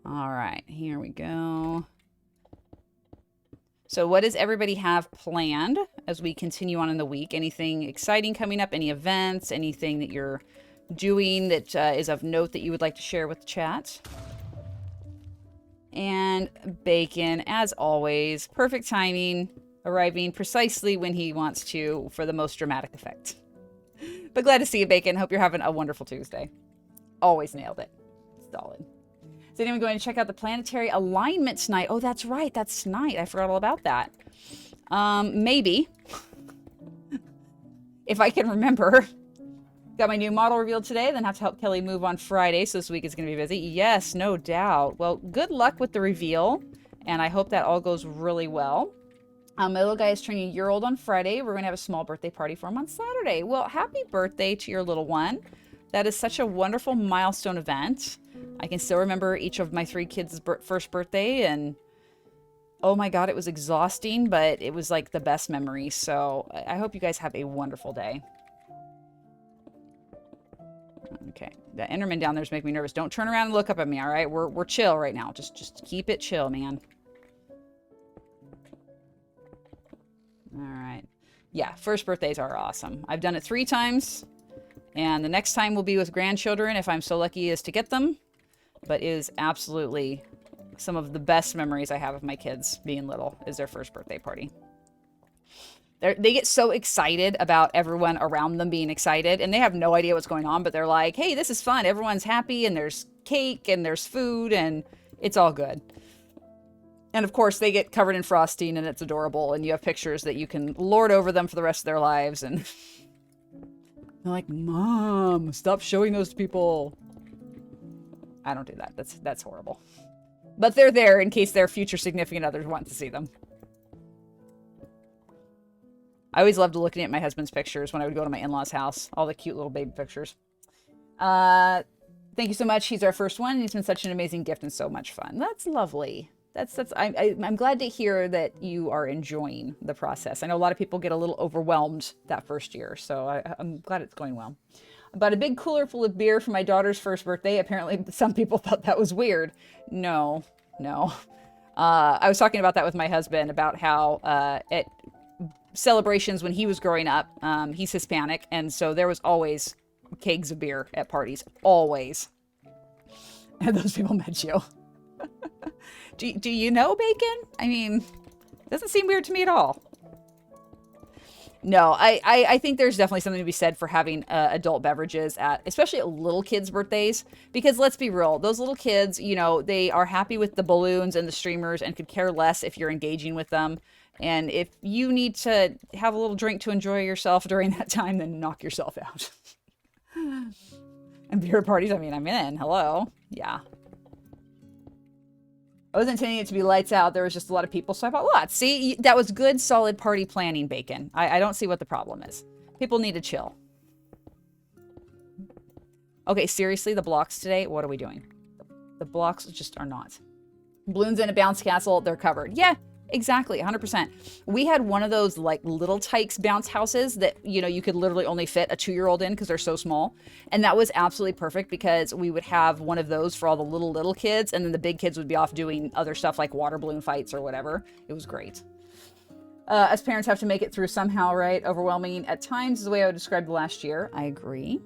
All right, here we go. So what does everybody have planned as we continue on in the week? Anything exciting coming up? Any events? Anything that you're doing that is of note that you would like to share with the chat? And Bacon, as always, perfect timing, arriving precisely when he wants to for the most dramatic effect. But glad to see you, Bacon. Hope you're having a wonderful Tuesday. Always nailed it. Solid. Is anyone going to check out the planetary alignment tonight? Oh, that's right. That's tonight. I forgot all about that. Maybe. If I can remember. Got my new model revealed today, then have to help Kelly move on Friday, so this week is going to be busy. Yes, no doubt. Well, good luck with the reveal, and I hope that all goes really well. My little guy is turning a year old on Friday. We're going to have a small birthday party for him on Saturday. Well, happy birthday to your little one. That is such a wonderful milestone event. I can still remember each of my 3 kids' first birthday, and oh my God, it was exhausting, but it was like the best memory. So I hope you guys have a wonderful day. Okay, that Enderman down there is making me nervous. Don't turn around and look up at me, all right? We're chill right now. Just keep it chill, man. All right. Yeah, first birthdays are awesome. I've done it 3 times, and the next time will be with grandchildren if I'm so lucky as to get them. But it is absolutely some of the best memories I have of my kids being little is their first birthday party. They get so excited about everyone around them being excited, and they have no idea what's going on, but they're like, hey, this is fun. Everyone's happy, and there's cake, and there's food, and it's all good. And of course, they get covered in frosting, and it's adorable, and you have pictures that you can lord over them for the rest of their lives, and they're like, Mom, stop showing those to people. I don't do that. That's horrible. But they're there in case their future significant others want to see them. I always loved looking at my husband's pictures when I would go to my in-laws' house. All the cute little baby pictures. Thank you so much. He's our first one. He's been such an amazing gift and so much fun. That's lovely. I'm glad to hear that you are enjoying the process. I know a lot of people get a little overwhelmed that first year, so I'm glad it's going well. I bought a big cooler full of beer for my daughter's first birthday. Apparently, some people thought that was weird. No. I was talking about that with my husband about how at celebrations when he was growing up, he's Hispanic, and so there was always kegs of beer at parties. Always. And those people met you. Do you know Bacon? I mean, it doesn't seem weird to me at all. No, I think there's definitely something to be said for having adult beverages especially at little kids' birthdays, because let's be real, those little kids, you know, they are happy with the balloons and the streamers and could care less if you're engaging with them. And if you need to have a little drink to enjoy yourself during that time, then knock yourself out. And beer parties, I mean, I'm in. Hello. Yeah. I wasn't intending it to be lights out. There was just a lot of people, so I bought lots. See, that was good, solid party planning, Bacon. I don't see what the problem is. People need to chill. Okay, seriously, the blocks today, what are we doing? The blocks just are not. Balloons in a bounce castle, they're covered. Yeah, exactly, 100%. We had one of those like little Tykes bounce houses that, you know, you could literally only fit a 2-year-old in because they're so small. And that was absolutely perfect because we would have one of those for all the little kids, and then the big kids would be off doing other stuff like water balloon fights or whatever. It was great. Us parents have to make it through somehow, right? Overwhelming at times is the way I would describe the last year. I agree.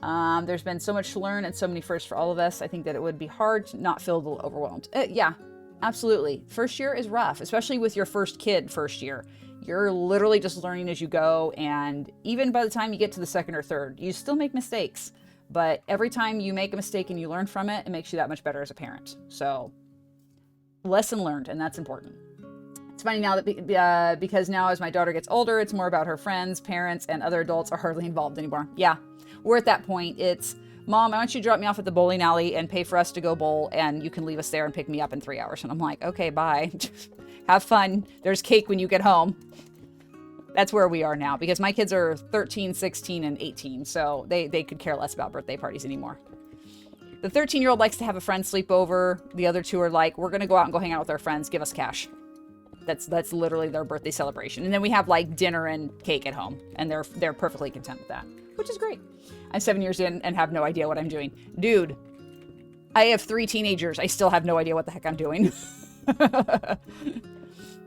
There's been so much to learn and so many firsts for all of us. I think that it would be hard to not feel a little overwhelmed. Yeah. Absolutely. First year is rough, especially with your first kid first year. You're literally just learning as you go. And even by the time you get to the second or third, you still make mistakes. But every time you make a mistake and you learn from it, it makes you that much better as a parent. So lesson learned, and that's important. It's funny now that because now as my daughter gets older, it's more about her friends, parents, and other adults are hardly involved anymore. Yeah, we're at that point. It's, Mom, I want you to drop me off at the bowling alley and pay for us to go bowl, and you can leave us there and pick me up in 3 hours. And I'm like, okay, bye. Have fun. There's cake when you get home. That's where we are now, because my kids are 13, 16, and 18, so they could care less about birthday parties anymore. The 13-year-old likes to have a friend sleep over. The other 2 are like, we're going to go out and go hang out with our friends. Give us cash. That's literally their birthday celebration. And then we have like dinner and cake at home, and they're perfectly content with that, which is great. I'm 7 years in and have no idea what I'm doing. Dude, I have 3 teenagers. I still have no idea what the heck I'm doing.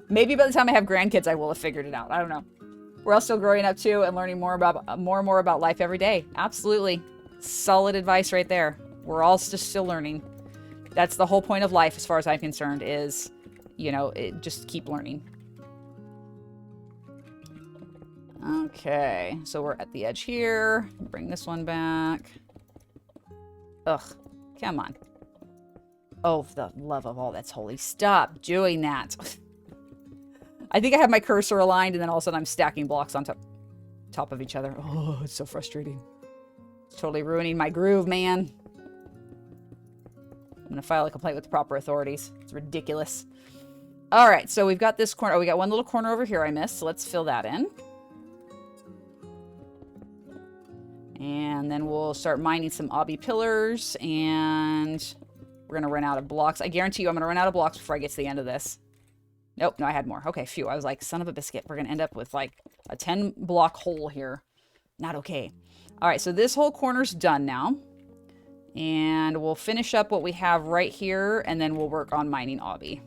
Maybe by the time I have grandkids, I will have figured it out. I don't know. We're all still growing up too and learning more and more about life every day. Absolutely. Solid advice right there. We're all just still learning. That's the whole point of life, as far as I'm concerned, is, just keep learning. Okay, so we're at the edge here. Bring this one back. Ugh, come on. Oh, for the love of all that's holy, stop doing that. I think I have my cursor aligned, and then all of a sudden I'm stacking blocks on top of each other. Oh, it's so frustrating. It's totally ruining my groove, man. I'm going to file a complaint with the proper authorities. It's ridiculous. All right, so we've got this corner. Oh, we got one little corner over here I missed, so let's fill that in. And then we'll start mining some obby pillars, and we're going to run out of blocks. I guarantee you I'm going to run out of blocks before I get to the end of this. Nope, no, I had more. Okay, phew. I was like, son of a biscuit. We're going to end up with like a 10-block hole here. Not okay. All right, so this whole corner's done now. And we'll finish up what we have right here, and then we'll work on mining obby.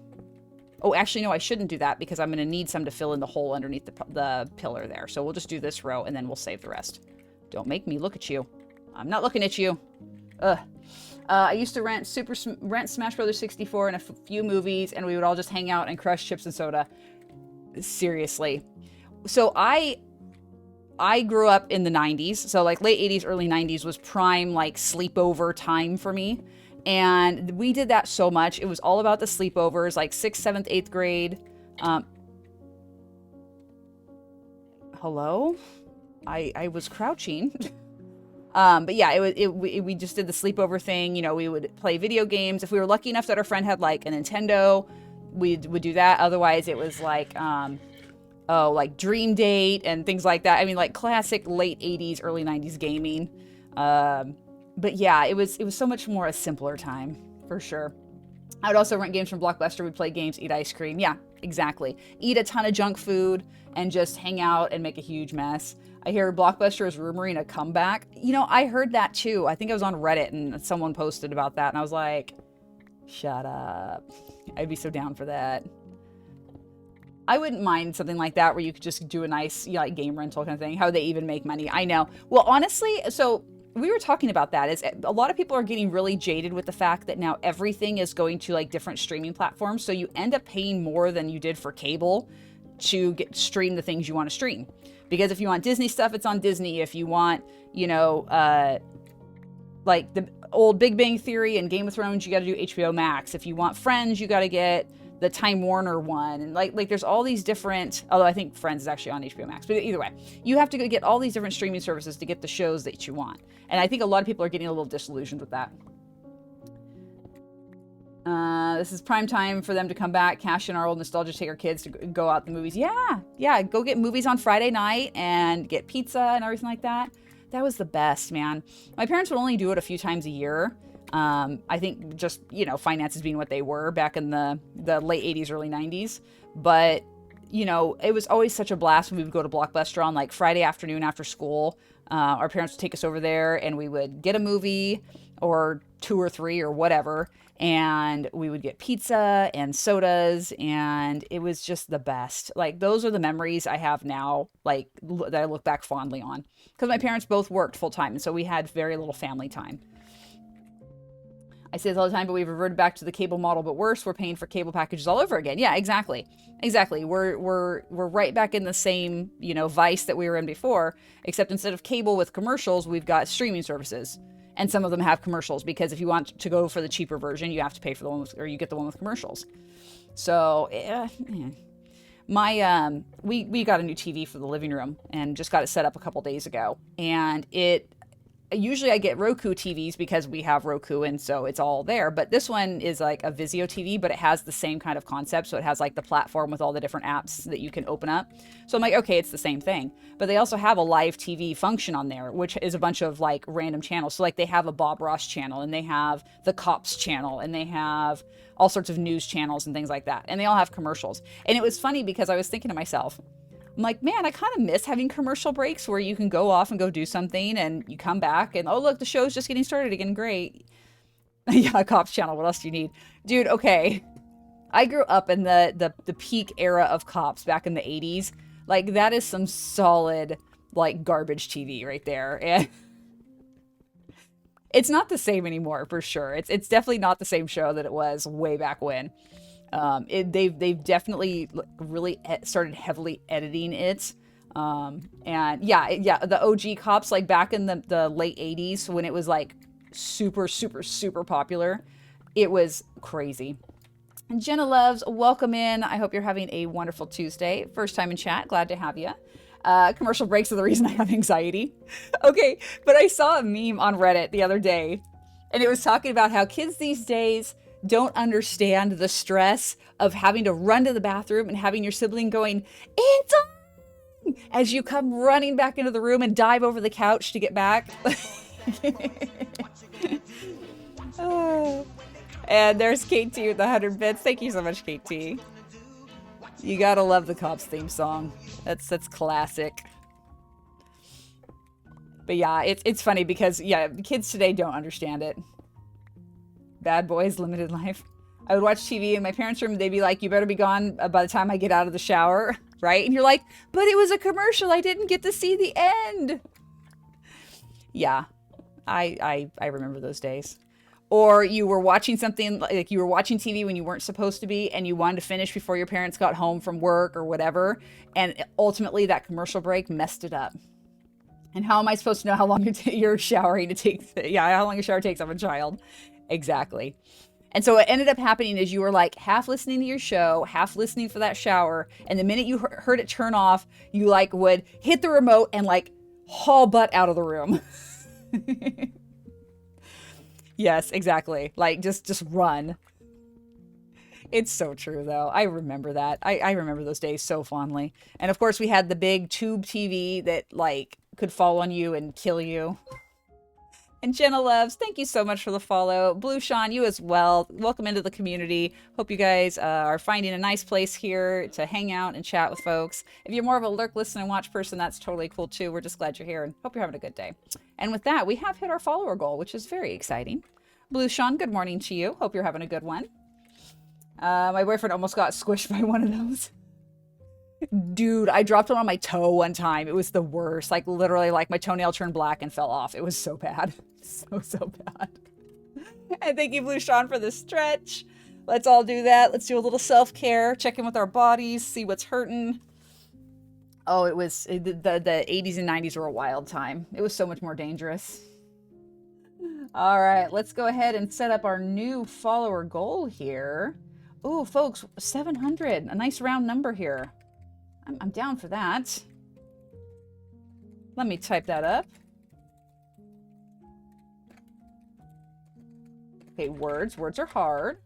Oh, actually, no, I shouldn't do that because I'm going to need some to fill in the hole underneath the pillar there. So we'll just do this row, and then we'll save the rest. Don't make me look at you. I'm not looking at you. Ugh. I used to rent Smash Brothers 64 and a few movies, and we would all just hang out and crush chips and soda. Seriously. So I grew up in the 90s. So like late 80s, early 90s was prime like sleepover time for me. And we did that so much. It was all about the sleepovers, like 6th, 7th, 8th grade. Hello? I was crouching. But yeah, we just did the sleepover thing. We would play video games. If we were lucky enough that our friend had like a Nintendo, we would do that. Otherwise, it was like, like Dream Date and things like that. I mean, like classic late 80s, early 90s gaming. But yeah, it was so much more a simpler time, for sure. I would also rent games from Blockbuster. We'd play games, eat ice cream. Yeah, exactly. Eat a ton of junk food and just hang out and make a huge mess. I hear Blockbuster is rumoring a comeback. I heard that too. I think I was on Reddit and someone posted about that, and I was like, shut up. I'd be so down for that. I wouldn't mind something like that where you could just do a nice like game rental kind of thing. How they even make money. I know. Well, honestly, so we were talking about that. Is a lot of people are getting really jaded with the fact that now everything is going to like different streaming platforms. So you end up paying more than you did for cable to stream the things you want to stream. Because if you want Disney stuff, it's on Disney. If you want, like the old Big Bang Theory and Game of Thrones, you got to do HBO Max. If you want Friends, you got to get the Time Warner one. And like there's all these different, although I think Friends is actually on HBO Max. But either way, you have to go get all these different streaming services to get the shows that you want. And I think a lot of people are getting a little disillusioned with that. This is prime time for them to come back, cash in our old nostalgia, take our kids to go out the movies. Yeah, go get movies on Friday night and get pizza and everything like that. That was the best, man. My parents would only do it a few times a year. I think just, finances being what they were back in the late 80s, early 90s. But, it was always such a blast when we would go to Blockbuster on like Friday afternoon after school. Our parents would take us over there and we would get a movie or 2 or 3 or whatever. And we would get pizza and sodas, and it was just the best. Like, those are the memories I have now, like, that I look back fondly on. Because my parents both worked full time, and so we had very little family time. I say this all the time, but we've reverted back to the cable model, but worse, we're paying for cable packages all over again. Yeah, exactly. We're right back in the same, vice that we were in before, except instead of cable with commercials, we've got streaming services. And some of them have commercials because if you want to go for the cheaper version, you have to pay for the one with, or you get the one with commercials. So, we got a new TV for the living room and just got it set up a couple days ago. And usually I get Roku TVs because we have Roku and so it's all there. But this one is like a Vizio TV, but it has the same kind of concept. So it has like the platform with all the different apps that you can open up. So I'm like, okay, it's the same thing. But they also have a live TV function on there, which is a bunch of like random channels. So like they have a Bob Ross channel and they have the Cops channel and they have all sorts of news channels and things like that. And they all have commercials. And it was funny because I was thinking to myself, I'm like, man, I kind of miss having commercial breaks where you can go off and go do something and you come back and, oh, look, the show's just getting started again. Great. Yeah, Cops channel. What else do you need? Dude, okay. I grew up in the peak era of Cops back in the 80s. Like, that is some solid, like, garbage TV right there. It's not the same anymore for sure. It's definitely not the same show that it was way back when. They've definitely really started heavily editing it. And yeah, the OG Cops, like back in the late 80s when it was like super, super, super popular, it was crazy. And Jenna Loves, welcome in. I hope you're having a wonderful Tuesday. First time in chat, glad to have you. Commercial breaks are the reason I have anxiety. Okay, but I saw a meme on Reddit the other day, and it was talking about how kids these days don't understand the stress of having to run to the bathroom and having your sibling going, "It's on!" as you come running back into the room and dive over the couch to get back. Oh. And there's KT with the 100 bits. Thank you so much, KT. You gotta love the Cops theme song. That's classic. But yeah, it's funny because yeah, kids today don't understand it. Bad Boys, Limited Life. I would watch TV in my parents' room. They'd be like, "You better be gone by the time I get out of the shower," right? And you're like, "But it was a commercial. I didn't get to see the end." Yeah, I remember those days. Or you were watching something, like you were watching TV when you weren't supposed to be, and you wanted to finish before your parents got home from work or whatever, and ultimately that commercial break messed it up. And how am I supposed to know how long you're showering to take? Yeah, how long a shower takes of a child. Exactly. And so what ended up happening is you were like half listening to your show, half listening for that shower, and the minute you heard it turn off, you like would hit the remote and like haul butt out of the room. Yes, exactly. Like just run. It's so true though. I remember that. I remember those days so fondly. And of course we had the big tube TV that like could fall on you and kill you. And Jenna Loves, thank you so much for the follow. Blue Sean, you as well. Welcome into the community. Hope you guys are finding a nice place here to hang out and chat with folks. If you're more of a lurk, listen, and watch person, that's totally cool too. We're just glad you're here and hope you're having a good day. And with that, we have hit our follower goal, which is very exciting. Blue Sean, good morning to you. Hope you're having a good one. My boyfriend almost got squished by one of those. Dude, I dropped it on my toe one time. It was the worst. Like literally, like my toenail turned black and fell off. It was so bad. So bad. And thank you, Blue Sean, for the stretch. Let's all do that. Let's do a little self-care. Check in with our bodies. See what's hurting. Oh, it was the 80s and 90s were a wild time. It was so much more dangerous. All right, let's go ahead and set up our new follower goal here. Ooh, folks, 700, a nice round number here. I'm down for that. Let me type that up. Okay, words are hard.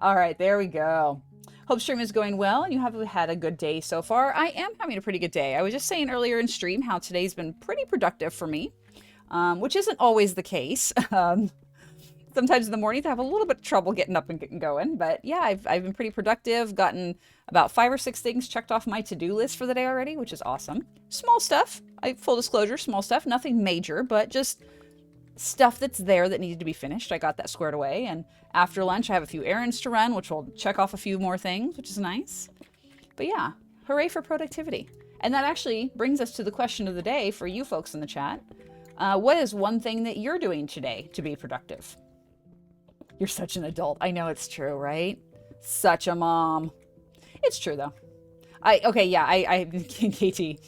All right, there we go. Hope stream is going well and you have had a good day so far. I am having a pretty good day. I was just saying earlier in stream how today's been pretty productive for me, which isn't always the case. Sometimes in the mornings I have a little bit of trouble getting up and getting going, but yeah, I've been pretty productive, gotten about 5 or 6 things checked off my to-do list for the day already, which is awesome. Small stuff, full disclosure, small stuff, nothing major, but just stuff that's there that needed to be finished. I got that squared away, and after lunch I have a few errands to run, which will check off a few more things, which is nice. But yeah, hooray for productivity. And that actually brings us to the question of the day for you folks in the chat. What is one thing that you're doing today to be productive? You're such an adult. I know it's true, right? Such a mom. It's true though. KT,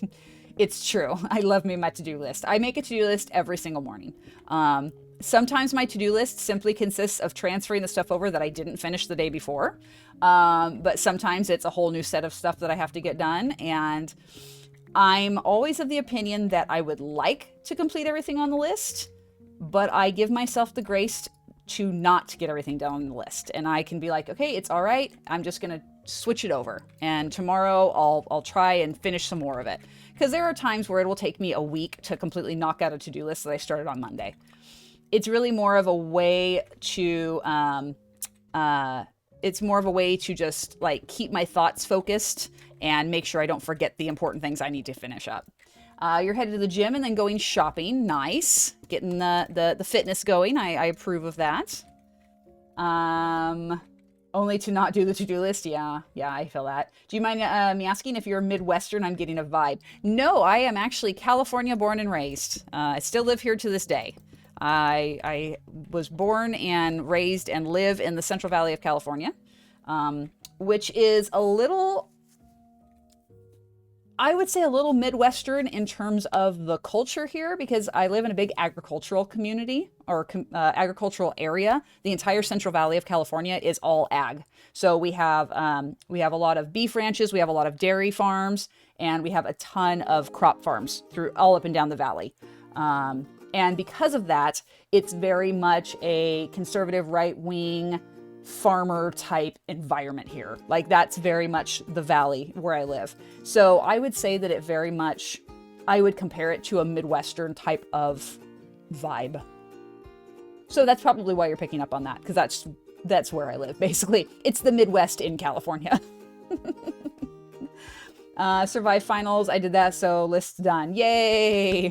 it's true. I love me my to-do list. I make a to-do list every single morning. Sometimes my to-do list simply consists of transferring the stuff over that I didn't finish the day before. But sometimes it's a whole new set of stuff that I have to get done. And I'm always of the opinion that I would like to complete everything on the list, but I give myself the grace to not get everything done on the list. And I can be like, okay, it's all right. I'm just going to switch it over. And tomorrow I'll try and finish some more of it. Because there are times where it will take me a week to completely knock out a to-do list that I started on Monday. It's really more of a way to, just like keep my thoughts focused and make sure I don't forget the important things I need to finish up. You're headed to the gym and then going shopping. Nice. Getting the fitness going. I approve of that. Only to not do the to-do list. Yeah, I feel that. Do you mind me asking if you're Midwestern? I'm getting a vibe. No, I am actually California born and raised. I still live here to this day. I was born and raised and live in the Central Valley of California, which is a little, I would say a little Midwestern in terms of the culture here, because I live in a big agricultural community or agricultural area. The entire Central Valley of California is all ag. So we have a lot of beef ranches, we have a lot of dairy farms, and we have a ton of crop farms through all up and down the valley. And because of that, it's very much a conservative right-wing farmer type environment here. Like that's very much the valley where I live. So I would say that it very much, I would compare it to a Midwestern type of vibe. So that's probably why you're picking up on that, because that's where I live, basically. It's the Midwest in California. Survive finals, I did that, so list's done. Yay!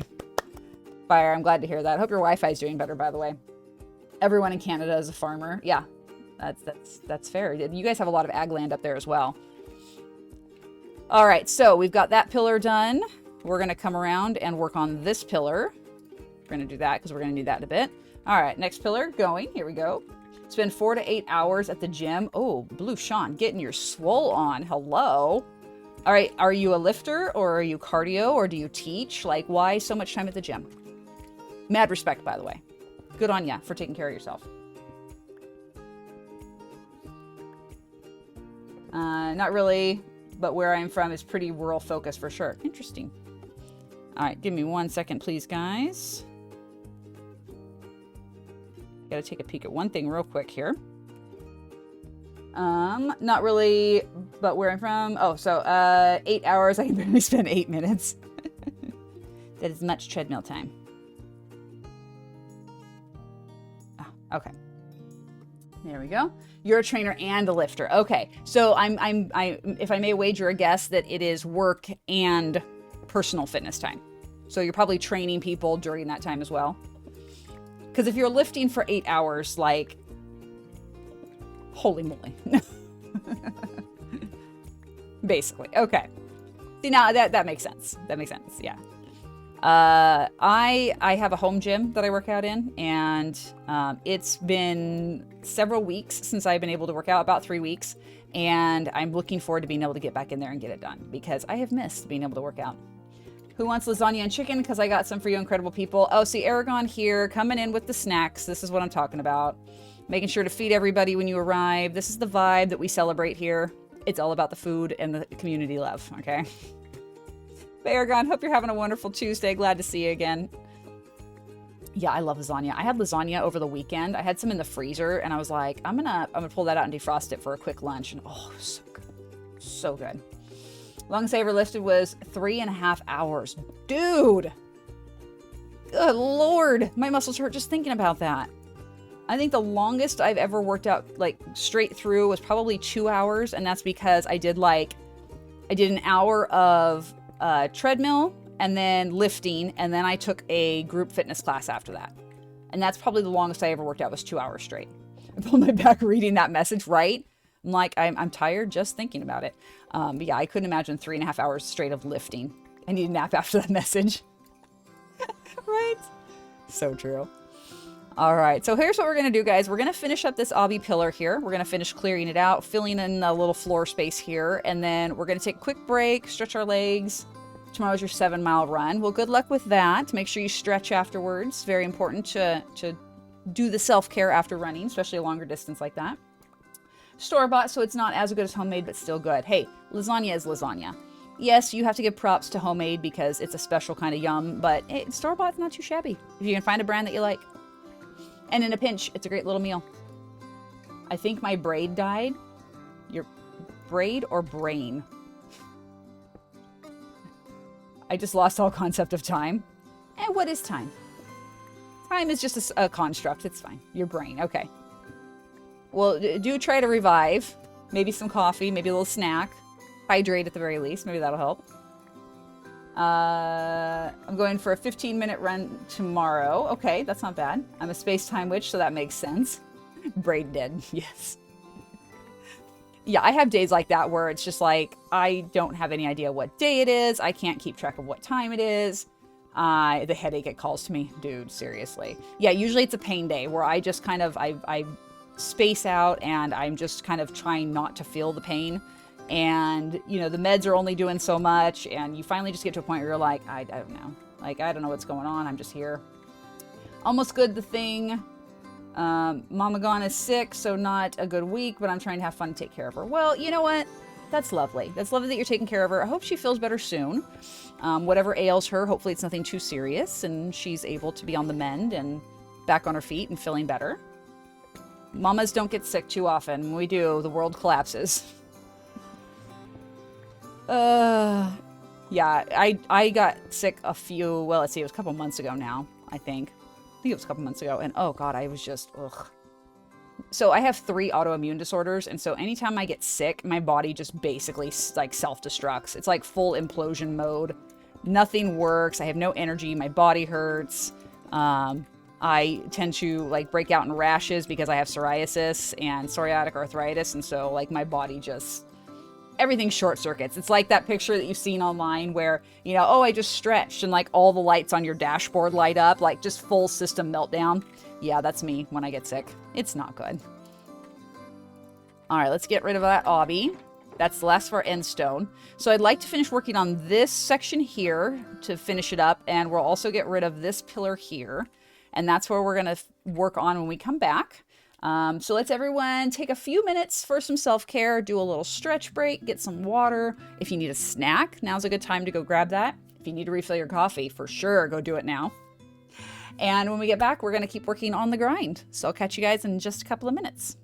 Fire, I'm glad to hear that. I hope your Wi-Fi is doing better, by the way. Everyone in Canada is a farmer. Yeah. That's fair. You guys have a lot of ag land up there as well. All right, so we've got that pillar done. We're going to come around and work on this pillar. We're going to do that because we're going to need that in a bit. All right, next pillar going. Here we go. Spend 4 to 8 hours at the gym. Oh, Blue Sean, getting your swole on. Hello. All right, are you a lifter or are you cardio or do you teach? Like, why so much time at the gym? Mad respect, by the way. Good on ya for taking care of yourself. Not really, but where I'm from is pretty rural focused for sure. Interesting. All right, give me 1 second, please, guys. Gotta take a peek at one thing real quick here. Not really, but where I'm from. Oh, so 8 hours. I can barely spend 8 minutes. That is much treadmill time. Oh, okay. There we go. You're a trainer and a lifter. Okay. So if I may wager a guess that it is work and personal fitness time. So you're probably training people during that time as well. Because if you're lifting for 8 hours, like, holy moly. Basically. Okay. See, now that makes sense. That makes sense. Yeah. I have a home gym that I work out in, and it's been several weeks since I've been able to work out, about 3 weeks, and I'm looking forward to being able to get back in there and get it done because I have missed being able to work out. Who wants lasagna and chicken? Because I got some for you incredible people. Oh, see, Aragon here, coming in with the snacks. This is what I'm talking about. Making sure to feed everybody when you arrive. This is the vibe that we celebrate here. It's all about the food and the community love, okay? Aragon, hope you're having a wonderful Tuesday. Glad to see you again. Yeah, I love lasagna. I had lasagna over the weekend. I had some in the freezer, and I was like, I'm gonna pull that out and defrost it for a quick lunch. And oh, so good. So good. Longest I ever lifted was 3.5 hours. Dude! Good Lord. My muscles hurt just thinking about that. I think the longest I've ever worked out, like, straight through was probably 2 hours, and that's because I did an hour of treadmill and then lifting, and then I took a group fitness class after that. And that's probably the longest I ever worked out was 2 hours straight. I pulled my back reading that message, right? I'm like, I'm tired just thinking about it. But yeah, I couldn't imagine 3.5 hours straight of lifting. I need a nap after that message. Right? So true. All right, so here's what we're going to do, guys. We're going to finish up this obby pillar here. We're going to finish clearing it out, filling in a little floor space here, and then we're going to take a quick break, stretch our legs. Tomorrow's your 7-mile run. Well, good luck with that. Make sure you stretch afterwards. Very important to do the self-care after running, especially a longer distance like that. Store-bought, so it's not as good as homemade, but still good. Hey, lasagna is lasagna. Yes, you have to give props to homemade because it's a special kind of yum, but hey, store-bought's not too shabby if you can find a brand that you like. And in a pinch, it's a great little meal. I think my braid died. Your braid or brain? I just lost all concept of time. And what is time? Time is just a construct. It's fine. Your brain. Okay. Well, do try to revive. Maybe some coffee, maybe a little snack. Hydrate at the very least. Maybe that'll help. I'm going for a 15-minute run tomorrow. Okay, that's not bad. I'm a space-time witch, so that makes sense. Braid dead. Yes. Yeah, I have days like that where it's just like, I don't have any idea what day it is. I can't keep track of what time it is. The headache it calls to me, dude, seriously. Yeah, usually it's a pain day where I just kind of, I space out and I'm just kind of trying not to feel the pain. And, you know, the meds are only doing so much. And you finally just get to a point where you're like, I don't know. Like, I don't know what's going on. I'm just here. Almost good, the thing. Mama Gone is sick, so not a good week, but I'm trying to have fun and take care of her. Well, you know what? That's lovely. That's lovely that you're taking care of her. I hope she feels better soon. Whatever ails her, hopefully it's nothing too serious and she's able to be on the mend and back on her feet and feeling better. Mamas don't get sick too often. When we do, the world collapses. Yeah, I got sick a few, well, let's see, it was a couple months ago now, I think. I think it was a couple months ago. And oh God, I was just, ugh. So I have 3 autoimmune disorders, and so anytime I get sick, my body just basically like self-destructs. It's like full implosion mode. Nothing works. I have no energy. My body hurts. I tend to like break out in rashes because I have psoriasis and psoriatic arthritis, and so like my body just, everything short circuits. It's like that picture that you've seen online where, you know, oh, I just stretched and like all the lights on your dashboard light up, like just full system meltdown. Yeah, that's me when I get sick. It's not good. All right, let's get rid of that obby. That's the last of our end stone. So I'd like to finish working on this section here to finish it up, and we'll also get rid of this pillar here. And that's where we're going to work on when we come back. So let's everyone take a few minutes for some self-care, do a little stretch break, get some water. If you need a snack, now's a good time to go grab that. If you need to refill your coffee, for sure, go do it now. And when we get back, we're going to keep working on the grind. So I'll catch you guys in just a couple of minutes.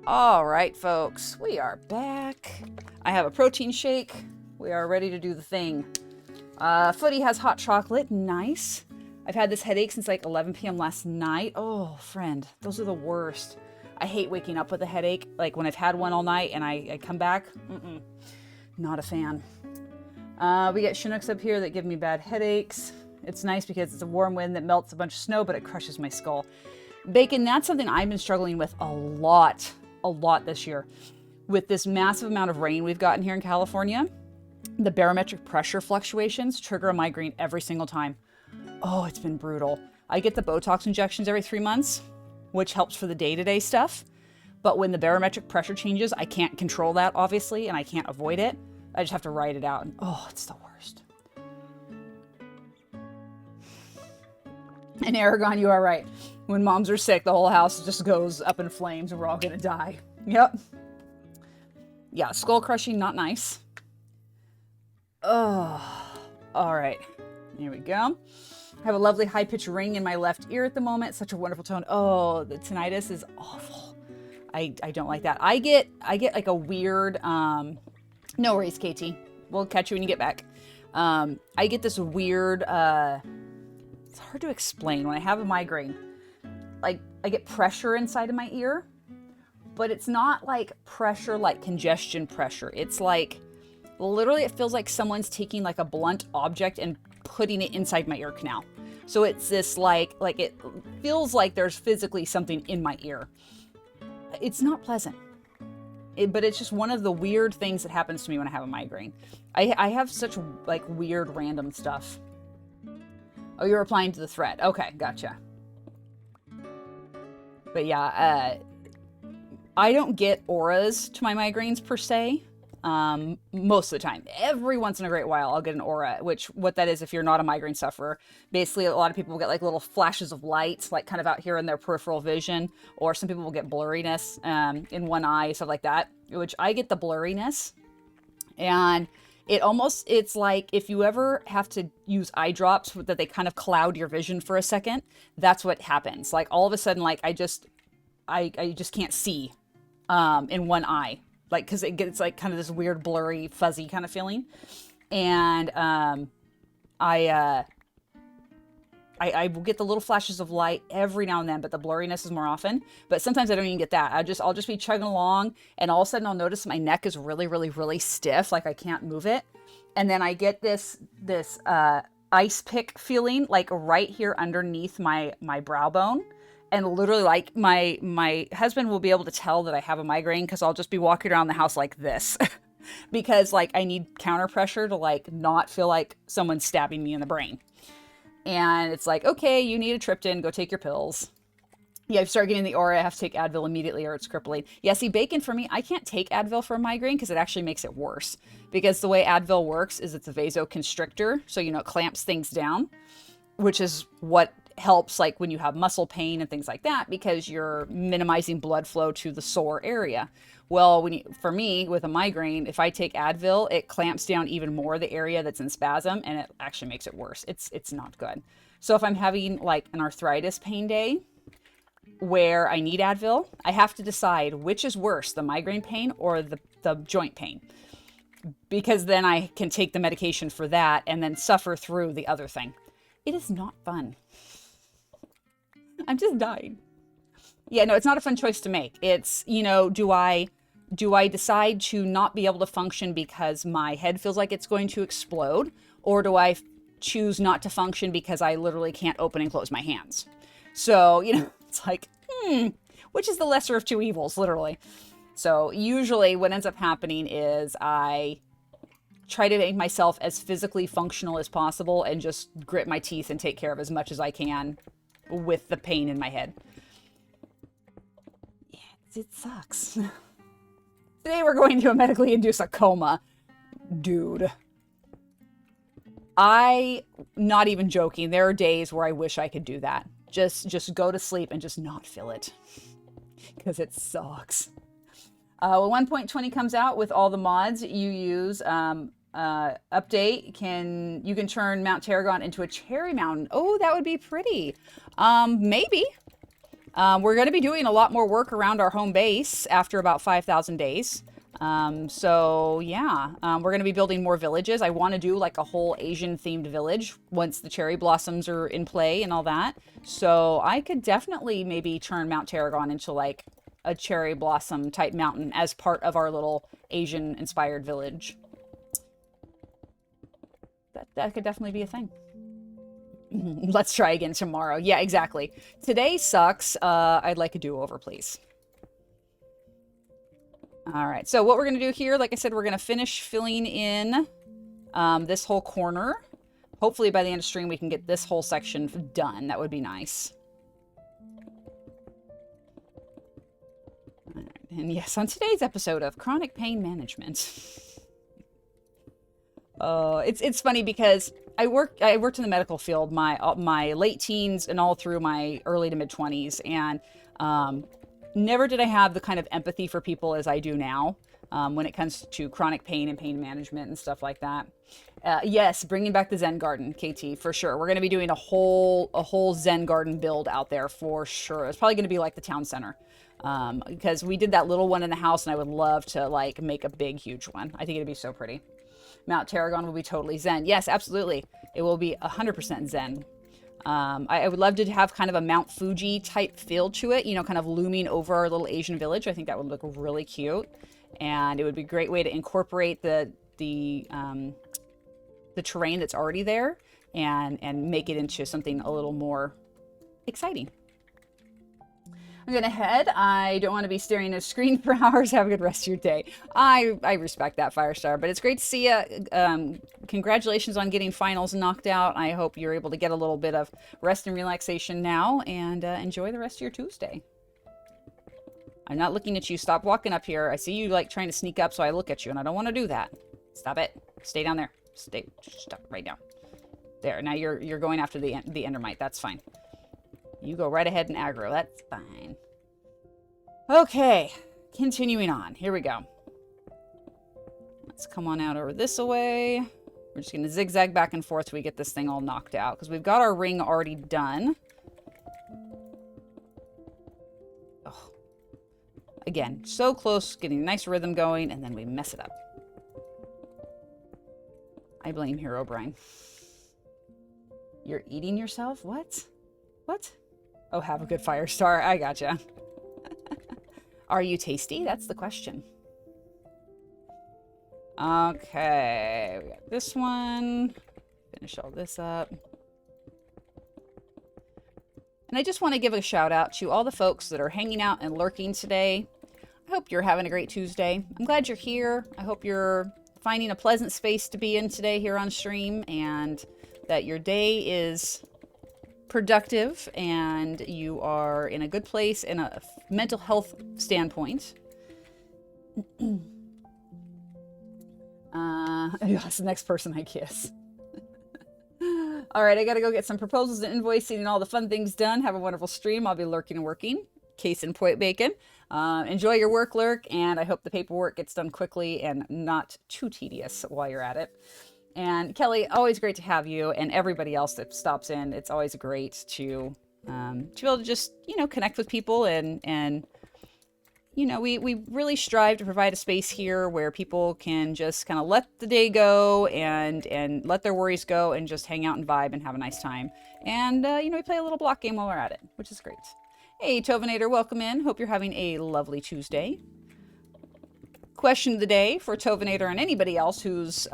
All right, folks, we are back. I have a protein shake. We are ready to do the thing. Footy has hot chocolate. Nice. I've had this headache since like 11 p.m. last night. Oh, friend, those are the worst. I hate waking up with a headache. Like when I've had one all night and I come back, not a fan. We get Chinooks up here that give me bad headaches. It's nice because it's a warm wind that melts a bunch of snow, but it crushes my skull. Bacon, that's something I've been struggling with a lot this year. With this massive amount of rain we've gotten here in California, the barometric pressure fluctuations trigger a migraine every single time. Oh, it's been brutal. I get the Botox injections every 3 months, which helps for the day-to-day stuff. But when the barometric pressure changes, I can't control that, obviously, and I can't avoid it. I just have to ride it out. And, oh, it's the worst. And Aragon, you are right. When moms are sick, the whole house just goes up in flames and we're all gonna die. Yep. Yeah, skull crushing, not nice. Oh, all right. Here we go. I have a lovely high-pitched ring in my left ear at the moment. Such a wonderful tone. Oh, the tinnitus is awful. I don't like that. I get like a weird, no worries, Katie. We'll catch you when you get back. I get this weird, it's hard to explain when I have a migraine. Like I get pressure inside of my ear, but it's not like pressure, like congestion pressure. It's like, literally it feels like someone's taking like a blunt object and putting it inside my ear canal. So it's this like it feels like there's physically something in my ear. It's not pleasant, but it's just one of the weird things that happens to me when I have a migraine. I have such like weird random stuff. Oh, you're replying to the thread. Okay, gotcha. But yeah, I don't get auras to my migraines per se. Most of the time. Every once in a great while, I'll get an aura, which what that is, if you're not a migraine sufferer, basically a lot of people will get like little flashes of light, like kind of out here in their peripheral vision, or some people will get blurriness in one eye, stuff like that, which I get the blurriness. And it's like if you ever have to use eye drops that they kind of cloud your vision for a second, that's what happens. Like all of a sudden, like I just can't see in one eye. Like, cause it gets like kind of this weird, blurry, fuzzy kind of feeling. And, I will get the little flashes of light every now and then, but the blurriness is more often. But sometimes I don't even get that. I'll just be chugging along and all of a sudden I'll notice my neck is really, really, really stiff. Like I can't move it. And then I get this ice pick feeling like right here underneath my brow bone. And literally, like, my husband will be able to tell that I have a migraine because I'll just be walking around the house like this. Because, like, I need counter pressure to, like, not feel like someone's stabbing me in the brain. And it's like, okay, you need a Triptan, go take your pills. Yeah, if you start getting the aura, I have to take Advil immediately or it's crippling. Yeah, see, Bacon, for me, I can't take Advil for a migraine because it actually makes it worse. Because the way Advil works is it's a vasoconstrictor, so, you know, it clamps things down, which is what helps like when you have muscle pain and things like that because you're minimizing blood flow to the sore area. Well, for me with a migraine, if I take Advil, it clamps down even more the area that's in spasm and it actually makes it worse. It's not good. So if I'm having like an arthritis pain day where I need Advil, I have to decide which is worse, the migraine pain or the joint pain. Because then I can take the medication for that and then suffer through the other thing. It is not fun. I'm just dying. Yeah, no, it's not a fun choice to make. It's, you know, do I decide to not be able to function because my head feels like it's going to explode? Or do I choose not to function because I literally can't open and close my hands? So, you know, it's like, which is the lesser of two evils, literally. So usually what ends up happening is I try to make myself as physically functional as possible and just grit my teeth and take care of as much as I can with the pain in my head. Yeah, it sucks. Today we're going to medically induce a coma. Dude. Not even joking, there are days where I wish I could do that. Just go to sleep and just not feel it. Because it sucks. When 1.20 comes out with all the mods you use, update, you can turn Mount Tarragon into a cherry mountain. Oh, that would be pretty. Maybe. We're going to be doing a lot more work around our home base after about 5,000 days. So yeah, we're going to be building more villages. I want to do like a whole Asian themed village once the cherry blossoms are in play and all that. So I could definitely maybe turn Mount Tarragon into like a cherry blossom type mountain as part of our little Asian inspired village. That could definitely be a thing. Let's try again tomorrow. Yeah, exactly. Today sucks. I'd like a do-over, please. All right, so what we're going to do here, like I said, we're going to finish filling in this whole corner. Hopefully by the end of stream, we can get this whole section done. That would be nice. All right. And yes, on today's episode of Chronic Pain Management. It's funny because I worked in the medical field my late teens and all through my early to mid 20s, and never did I have the kind of empathy for people as I do now when it comes to chronic pain and pain management and stuff like that. Yes, bringing back the Zen Garden, KT, for sure. We're going to be doing a whole Zen Garden build out there for sure. It's probably going to be like the town center because we did that little one in the house, and I would love to like make a big, huge one. I think it'd be so pretty. Mount Tarragon will be totally Zen. Yes, absolutely. It will be 100% Zen. I would love to have kind of a Mount Fuji type feel to it, you know, kind of looming over our little Asian village. I think that would look really cute, and it would be a great way to incorporate the terrain that's already there and make it into something a little more exciting. I'm gonna head. I don't want to be staring at a screen for hours. Have a good rest of your day. I respect that, Firestar, but it's great to see you. Congratulations on getting finals knocked out. I hope you're able to get a little bit of rest and relaxation now and enjoy the rest of your Tuesday. I'm not looking at you. Stop walking up here. I see you like trying to sneak up, so I look at you, and I don't want to do that. Stop it. Stay down there. Stop right now. There. Now you're going after the Endermite. That's fine. You go right ahead and aggro. That's fine. Okay. Continuing on. Here we go. Let's come on out over this way. We're just going to zigzag back and forth till we get this thing all knocked out, because we've got our ring already done. Oh. Again, so close, getting a nice rhythm going, and then we mess it up. I blame Herobrine. You're eating yourself? What? What? Oh, have a good Firestar. I gotcha. Are you tasty? That's the question. Okay, we got this one. Finish all this up. And I just want to give a shout out to all the folks that are hanging out and lurking today. I hope you're having a great Tuesday. I'm glad you're here. I hope you're finding a pleasant space to be in today here on stream, and that your day is productive and you are in a good place in a mental health standpoint. That's the next person I kiss. All right, I gotta go get some proposals and invoicing and all the fun things done. Have a wonderful stream. I'll be lurking and working. Case in point, bacon. Enjoy your work, Lurk, and I hope the paperwork gets done quickly and not too tedious while you're at it. And Kelly, always great to have you, and everybody else that stops in. It's always great to be able to just, you know, connect with people and you know, we really strive to provide a space here where people can just kind of let the day go and let their worries go and just hang out and vibe and have a nice time. And, you know, we play a little block game while we're at it, which is great. Hey, Tovinator, welcome in. Hope you're having a lovely Tuesday. Question of the day for Tovinator and anybody else who's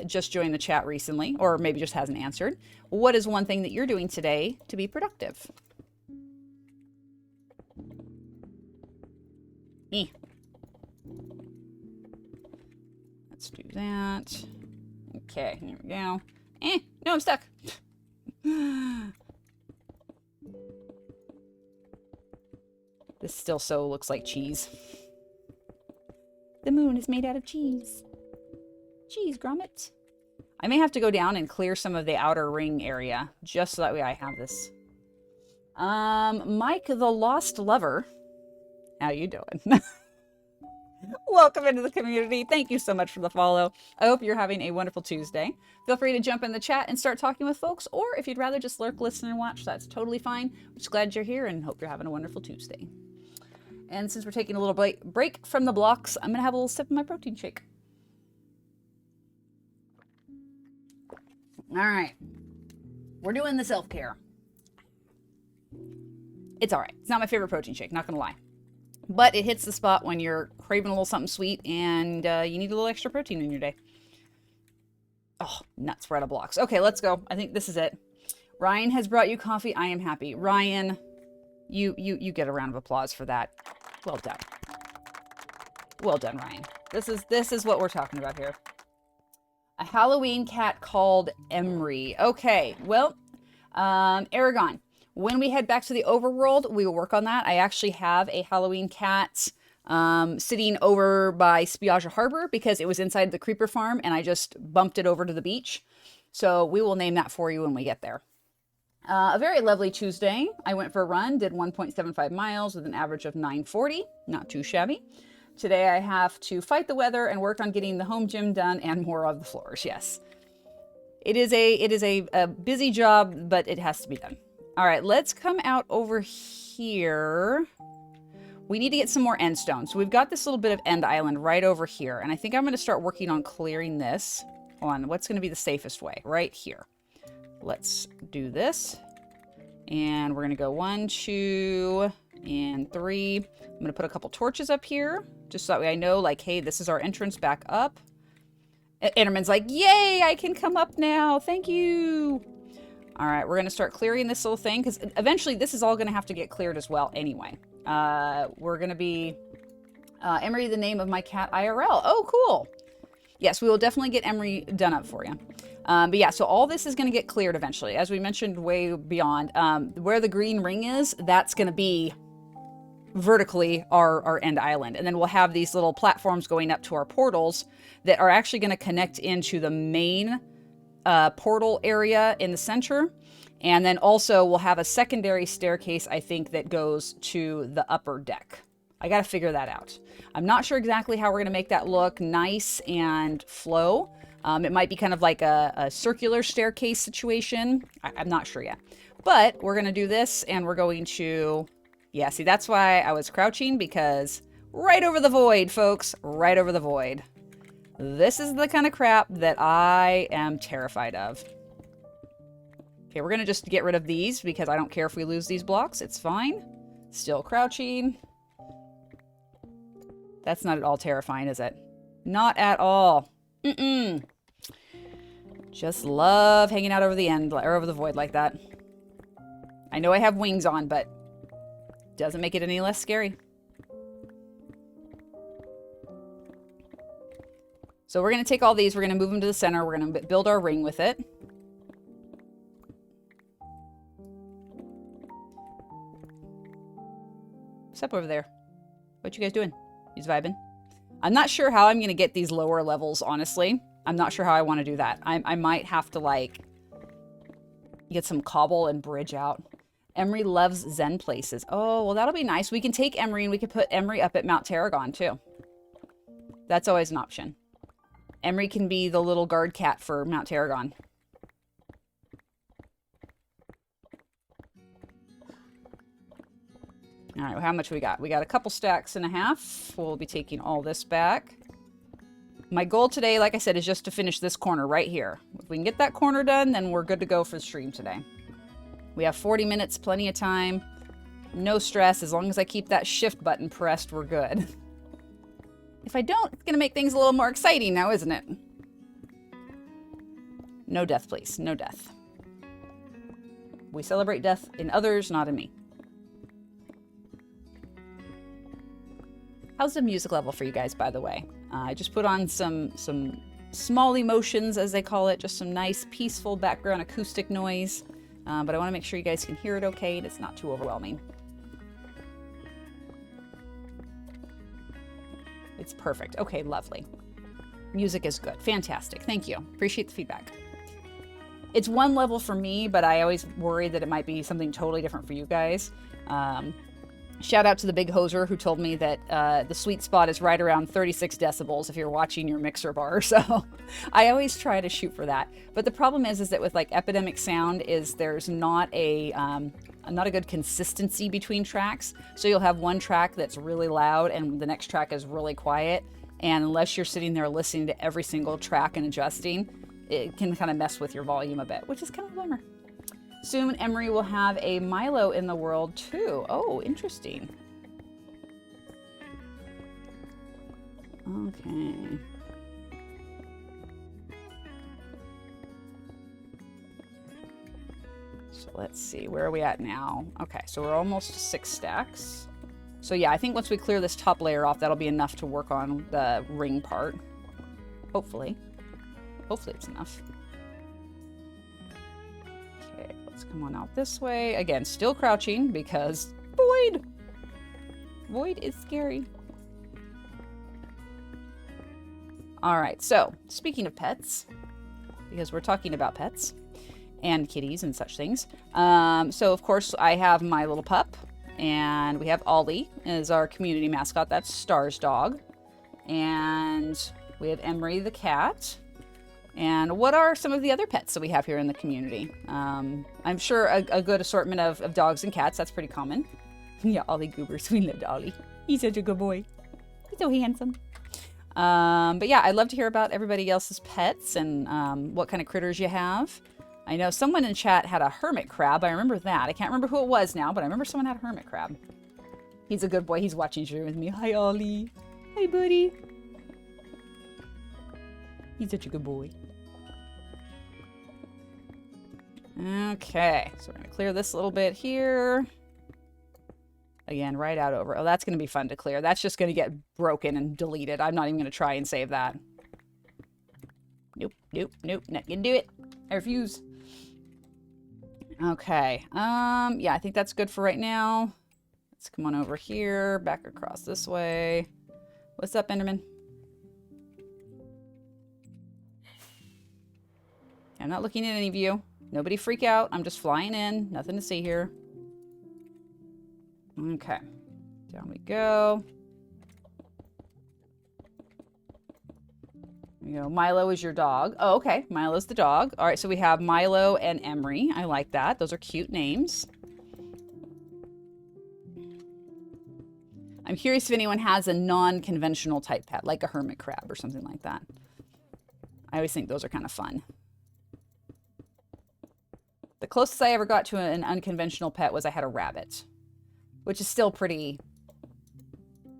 just joined the chat recently, or maybe just hasn't answered. What is one thing that you're doing today to be productive? Let's do that. Okay, here we go. No, I'm stuck. This still so looks like cheese. The moon is made out of cheese. Cheese, Gromit. I may have to go down and clear some of the outer ring area, just so that way I have this. Mike the Lost Lover. How you doing? Welcome into the community. Thank you so much for the follow. I hope you're having a wonderful Tuesday. Feel free to jump in the chat and start talking with folks, or if you'd rather just lurk, listen, and watch, that's totally fine. I'm just glad you're here and hope you're having a wonderful Tuesday. And since we're taking a little break from the blocks, I'm going to have a little sip of my protein shake. All right. We're doing the self-care. It's all right. It's not my favorite protein shake, not going to lie. But it hits the spot when you're craving a little something sweet and you need a little extra protein in your day. Oh, nuts, we're out of blocks. Okay, let's go. I think this is it. Ryan has brought you coffee. I am happy. Ryan, you get a round of applause for that. Well done. Well done, Ryan. This is what we're talking about here. A Halloween cat called Emery. Okay, well, Aragon. When we head back to the overworld, we will work on that. I actually have a Halloween cat sitting over by Spiaggia Harbor because it was inside the creeper farm and I just bumped it over to the beach. So we will name that for you when we get there. A very lovely Tuesday. I went for a run, did 1.75 miles with an average of 9:40. Not too shabby. Today I have to fight the weather and work on getting the home gym done and more of the floors. Yes. It is a busy job, but it has to be done. All right, let's come out over here. We need to get some more end stone. So we've got this little bit of end island right over here. And I think I'm going to start working on clearing this. Hold on, what's going to be the safest way? Right here. Let's do this. And we're going to go 1, 2, and 3. I'm going to put a couple torches up here. Just so that way I know, like, hey, this is our entrance back up. Enderman's like, yay, I can come up now. Thank you. All right, we're going to start clearing this little thing because eventually this is all going to have to get cleared as well anyway. We're going to be Emery, the name of my cat IRL. Oh, cool. Yes, we will definitely get Emery done up for you. But yeah, so all this is going to get cleared eventually. As we mentioned way beyond, where the green ring is, that's going to be vertically our end island. And then we'll have these little platforms going up to our portals that are actually going to connect into the main portal area in the center. And then also we'll have a secondary staircase, I think, that goes to the upper deck. I got to figure that out. I'm not sure exactly how we're going to make that look nice and flow. It might be kind of like a circular staircase situation. I'm not sure yet. But we're going to do this and we're going to... Yeah, see, that's why I was crouching, because right over the void, folks. Right over the void. This is the kind of crap that I am terrified of. Okay, we're going to just get rid of these because I don't care if we lose these blocks. It's fine. Still crouching. That's not at all terrifying, is it? Not at all. Mm-mm. Just love hanging out over the end, or over the void like that. I know I have wings on, but doesn't make it any less scary. So we're going to take all these, we're going to move them to the center, we're going to build our ring with it. What's up over there? What you guys doing? He's vibing. I'm not sure how I'm going to get these lower levels, honestly. I'm not sure how I want to do that. I might have to, like, get some cobble and bridge out. Emery loves Zen places. Oh, well, that'll be nice. We can take Emery and we can put Emery up at Mount Tarragon, too. That's always an option. Emery can be the little guard cat for Mount Tarragon. All right, well, how much we got? We got a couple stacks and a half. We'll be taking all this back. My goal today, like I said, is just to finish this corner right here. If we can get that corner done, then we're good to go for the stream today. We have 40 minutes, plenty of time. No stress. As long as I keep that shift button pressed, we're good. If I don't, it's going to make things a little more exciting now, isn't it? No death, please. No death. We celebrate death in others, not in me. How's the music level for you guys, by the way? I just put on some small emotions, as they call it. Just some nice, peaceful background acoustic noise. But I want to make sure you guys can hear it okay and it's not too overwhelming. It's perfect. Okay, lovely. Music is good. Fantastic. Thank you. Appreciate the feedback. It's one level for me, but I always worry that it might be something totally different for you guys. Shout out to the big hoser who told me that the sweet spot is right around 36 decibels if you're watching your mixer bar. So I always try to shoot for that. But the problem is that with like Epidemic Sound is there's not a good consistency between tracks. So you'll have one track that's really loud and the next track is really quiet. And unless you're sitting there listening to every single track and adjusting, it can kind of mess with your volume a bit, which is kind of a bummer. Soon, Emery will have a Milo in the world, too. Oh, interesting. Okay. So let's see, where are we at now? Okay, so we're almost to 6 stacks. So yeah, I think once we clear this top layer off, that'll be enough to work on the ring part. Hopefully. Hopefully it's enough. Okay, let's come on out this way. Again, still crouching because void! Void is scary. Alright, so speaking of pets, because we're talking about pets and kitties and such things. So of course I have my little pup, and we have Ollie as our community mascot. That's Star's dog. And we have Emery the cat. And what are some of the other pets that we have here in the community? I'm sure a good assortment of dogs and cats. That's pretty common. Yeah, Ollie Goobers. We loved Ollie. He's such a good boy. He's so handsome. But yeah, I'd love to hear about everybody else's pets and what kind of critters you have. I know someone in chat had a hermit crab. I remember that. I can't remember who it was now, but I remember someone had a hermit crab. He's a good boy. He's watching stream with me. Hi, Ollie. Hi, buddy. He's such a good boy. Okay, so we're going to clear this a little bit here. Again, right out over. Oh, that's going to be fun to clear. That's just going to get broken and deleted. I'm not even going to try and save that. Nope, nope, nope. Not going to do it. I refuse. Okay. Yeah, I think that's good for right now. Let's come on over here, back across this way. What's up, Enderman? I'm not looking at any of you. Nobody freak out. I'm just flying in. Nothing to see here. Okay. Down we go. You know, Milo is your dog. Oh, okay. Milo's the dog. All right, so we have Milo and Emery. I like that. Those are cute names. I'm curious if anyone has a non-conventional type pet, like a hermit crab or something like that. I always think those are kind of fun. The closest I ever got to an unconventional pet was I had a rabbit, which is still pretty,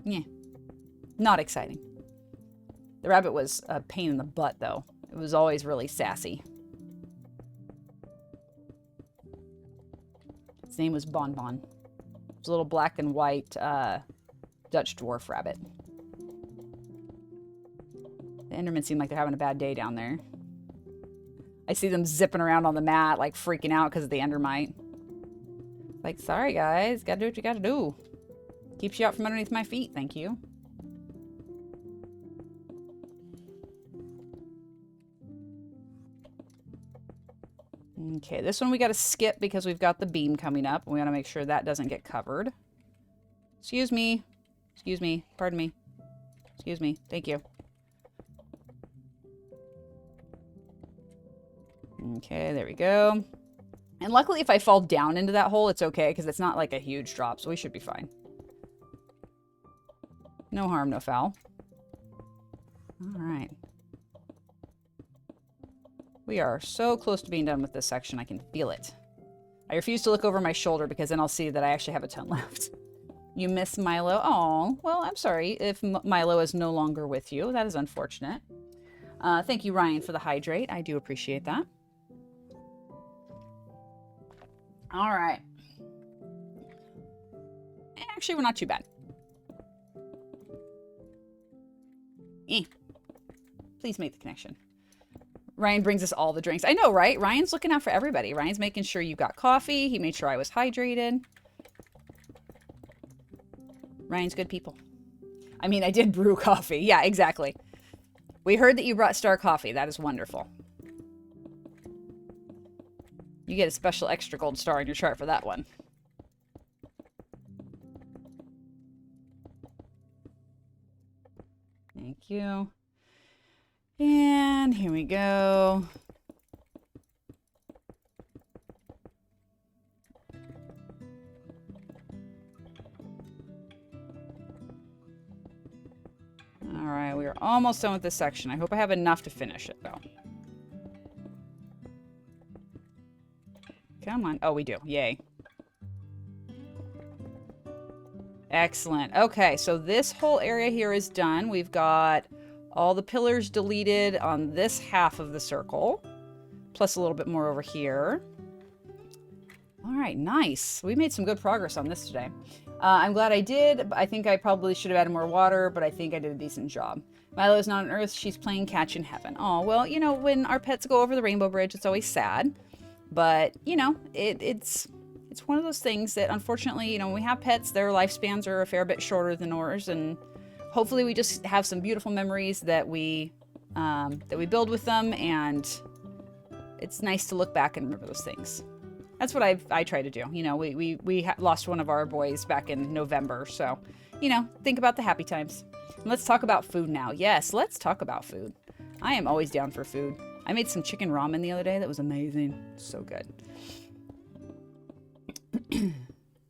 yeah, not exciting. The rabbit was a pain in the butt, though. It was always really sassy. Its name was Bon Bon. It was a little black and white Dutch dwarf rabbit. The Endermen seem like they're having a bad day down there. I see them zipping around on the mat, like freaking out because of the Endermite. Like, sorry guys, gotta do what you gotta do. Keeps you out from underneath my feet, thank you. Okay, this one we gotta skip because we've got the beam coming up. We gotta make sure that doesn't get covered. Excuse me. Excuse me. Pardon me. Excuse me. Thank you. Okay, there we go. And luckily, if I fall down into that hole, it's okay, because it's not like a huge drop, so we should be fine. No harm, no foul. All right. We are so close to being done with this section, I can feel it. I refuse to look over my shoulder, because then I'll see that I actually have a ton left. You miss Milo? Oh, well, I'm sorry if Milo is no longer with you. That is unfortunate. Thank you, Ryan, for the hydrate. I do appreciate that. All right. Actually, we're not too bad. Please make the connection. Ryan brings us all the drinks. I know, right? Ryan's looking out for everybody. Ryan's making sure you got coffee. He made sure I was hydrated. Ryan's good people. I mean, I did brew coffee. Yeah, exactly. We heard that you brought Star coffee. That is wonderful. You get a special extra gold star in your chart for that one. Thank you. And here we go. All right, we are almost done with this section. I hope I have enough to finish it, though. Come on. Oh, we do. Yay. Excellent. Okay, so this whole area here is done. We've got all the pillars deleted on this half of the circle, plus a little bit more over here. All right, nice. We made some good progress on this today. I'm glad I did. I think I probably should have added more water, but I think I did a decent job. Milo's not on Earth. She's playing catch in heaven. Oh, well, you know, when our pets go over the rainbow bridge, it's always sad. But, you know, it's one of those things that, unfortunately, you know, when we have pets, their lifespans are a fair bit shorter than ours. And hopefully we just have some beautiful memories that we build with them. And it's nice to look back and remember those things. That's what I try to do. You know, we lost one of our boys back in November. So, you know, think about the happy times. And let's talk about food now. Yes, let's talk about food. I am always down for food. I made some chicken ramen the other day. That was amazing. So good.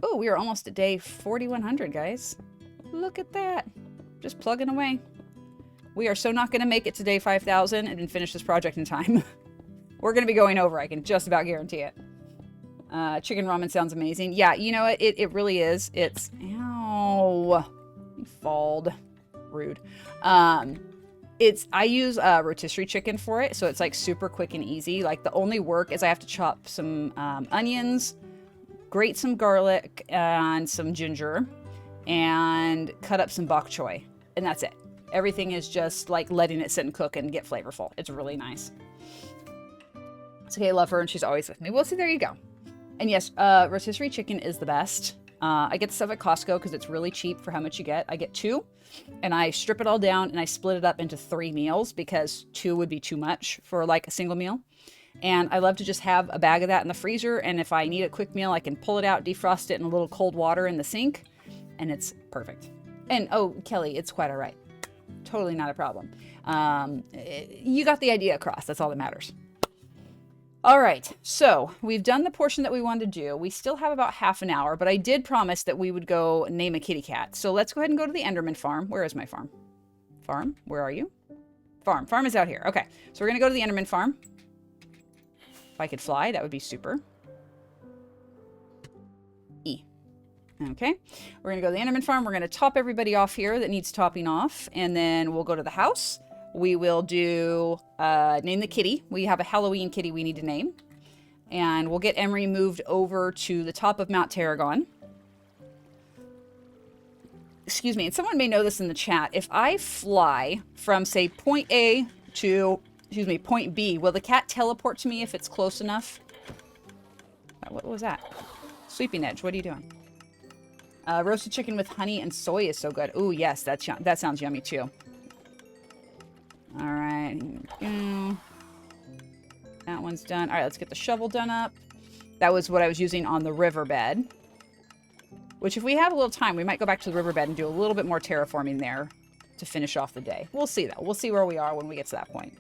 Oh, we are almost at day 4100, guys. Look at that. Just plugging away. We are so not going to make it to day 5000 and finish this project in time. We're going to be going over. I can just about guarantee it. Chicken ramen sounds amazing. Yeah, you know, it really is. It's, ow, you falled. Rude. I use rotisserie chicken for it, so it's like super quick and easy. Like the only work is I have to chop some onions, grate some garlic and some ginger, and cut up some bok choy, and that's it. Everything is just like letting it sit and cook and get flavorful. It's really nice. It's okay, I love her, and she's always with me. Well, see, there you go. And yes, rotisserie chicken is the best. I get the stuff at Costco because it's really cheap for how much you get. I get 2, and I strip it all down, and I split it up into 3 meals because 2 would be too much for like a single meal. And I love to just have a bag of that in the freezer, and if I need a quick meal, I can pull it out, defrost it in a little cold water in the sink, and it's perfect. And oh, Kelly, it's quite all right. Totally not a problem. You got the idea across. That's all that matters. All right, so we've done the portion that we wanted to do. We still have about half an hour, but I did promise that we would go name a kitty cat. So let's go ahead and go to the Enderman farm. Where is my farm? Farm, where are you? Farm, farm is out here. Okay, so we're gonna go to the Enderman farm. If I could fly, that would be super. E. Okay, we're gonna go to the Enderman farm. We're gonna top everybody off here that needs topping off, and then we'll go to the house. We will do, name the kitty. We have a Halloween kitty we need to name. And we'll get Emery moved over to the top of Mount Tarragon. Excuse me, and someone may know this in the chat. If I fly from, say, point A to, excuse me, point B, will the cat teleport to me if it's close enough? What was that? Sleeping Edge, what are you doing? Roasted chicken with honey and soy is so good. Ooh, yes, that sounds yummy too. All right, that one's done. All right, let's get the shovel done up. That was what I was using on the riverbed, which if we have a little time, we might go back to the riverbed and do a little bit more terraforming there to finish off the day. We'll see, though. We'll see where we are when we get to that point.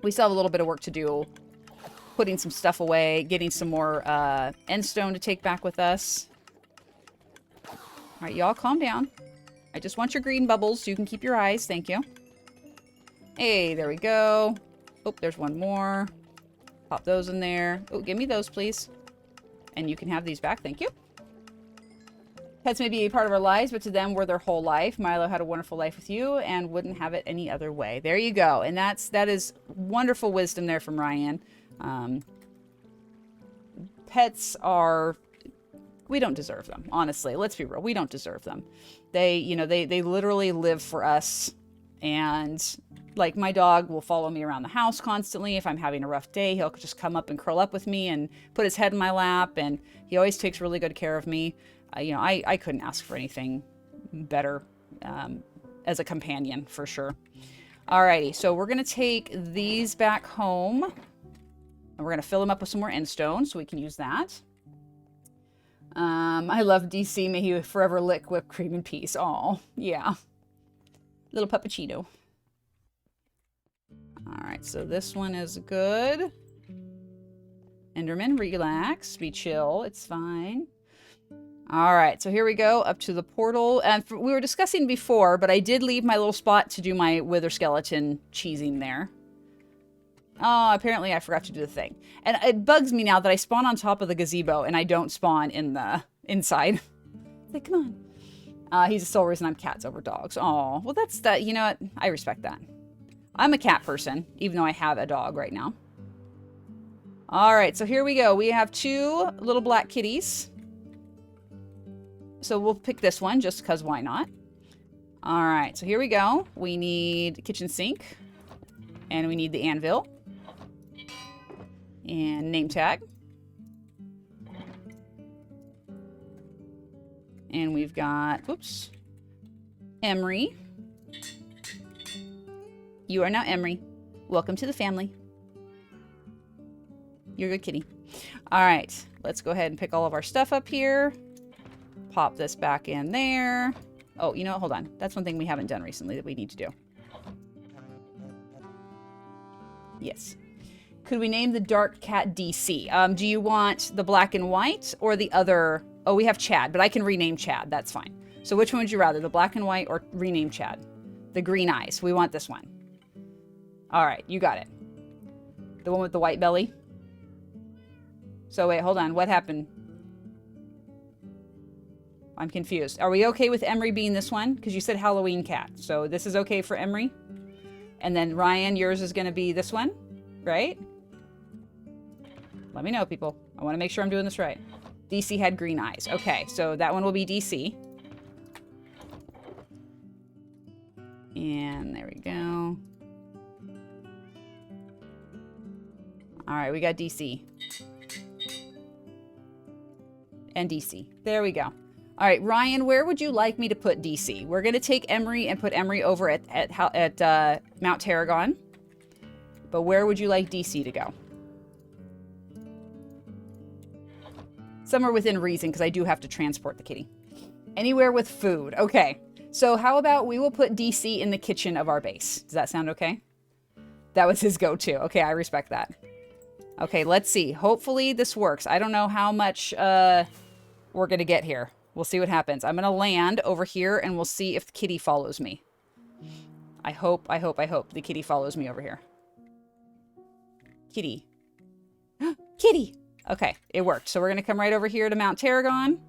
We still have a little bit of work to do, putting some stuff away, getting some more endstone to take back with us. All right, y'all calm down. I just want your green bubbles so you can keep your eyes. Thank you. Hey, there we go. Oh, there's one more. Pop those in there. Oh, give me those, please. And you can have these back. Thank you. Pets may be a part of our lives, but to them, we're their whole life. Milo had a wonderful life with you and wouldn't have it any other way. There you go. And that is wonderful wisdom there from Ryan. Pets are... We don't deserve them, honestly. Let's be real. We don't deserve them. They literally live for us. And like my dog will follow me around the house constantly. If I'm having a rough day, he'll just come up and curl up with me and put his head in my lap. And he always takes really good care of me. I couldn't ask for anything better as a companion for sure. Alrighty, so we're going to take these back home. And we're going to fill them up with some more endstone so we can use that. I love DC. May he forever lick whipped cream in peace. Oh, yeah. Little puppuccino. All right, so this one is good. Enderman, relax. Be chill. It's fine. All right, so here we go up to the portal. And we were discussing before, but I did leave my little spot to do my wither skeleton cheesing there. Oh, apparently I forgot to do the thing. And it bugs me now that I spawn on top of the gazebo and I don't spawn in the inside. It's like, come on. He's the sole reason I'm cats over dogs. Oh, well, that's that. You know what? I respect that. I'm a cat person, even though I have a dog right now. All right, so here we go. We have 2 little black kitties. So we'll pick this one just because why not? All right, so here we go. We need kitchen sink. And we need the anvil. And name tag. And we've got, oops, Emery. You are now Emery. Welcome to the family. You're a good kitty. All right, let's go ahead and pick all of our stuff up here. Pop this back in there. Oh, you know what? Hold on. That's one thing we haven't done recently that we need to do. Yes. Could we name the dark cat DC? Do you want the black and white or the other? Oh, we have Chad, but I can rename Chad. That's fine. So which one would you rather, the black and white or rename Chad? The green eyes. We want this one. All right, you got it. The one with the white belly. So wait, hold on. What happened? I'm confused. Are we okay with Emery being this one? Because you said Halloween cat. So this is okay for Emery. And then Ryan, yours is going to be this one, right? Let me know, people. I want to make sure I'm doing this right. DC had green eyes. Okay, so that one will be DC. And there we go. All right, we got DC. And DC. There we go. All right, Ryan, where would you like me to put DC? We're going to take Emery and put Emery over at Mount Tarragon. But where would you like DC to go? Somewhere within reason, because I do have to transport the kitty. Anywhere with food. Okay. So how about we will put DC in the kitchen of our base? Does that sound okay? That was his go-to. Okay, I respect that. Okay, let's see. Hopefully this works. I don't know how much we're going to get here. We'll see what happens. I'm going to land over here, and we'll see if the kitty follows me. I hope the kitty follows me over here. Kitty. Kitty! Okay, it worked. So we're going to come right over here to Mount Tarragon,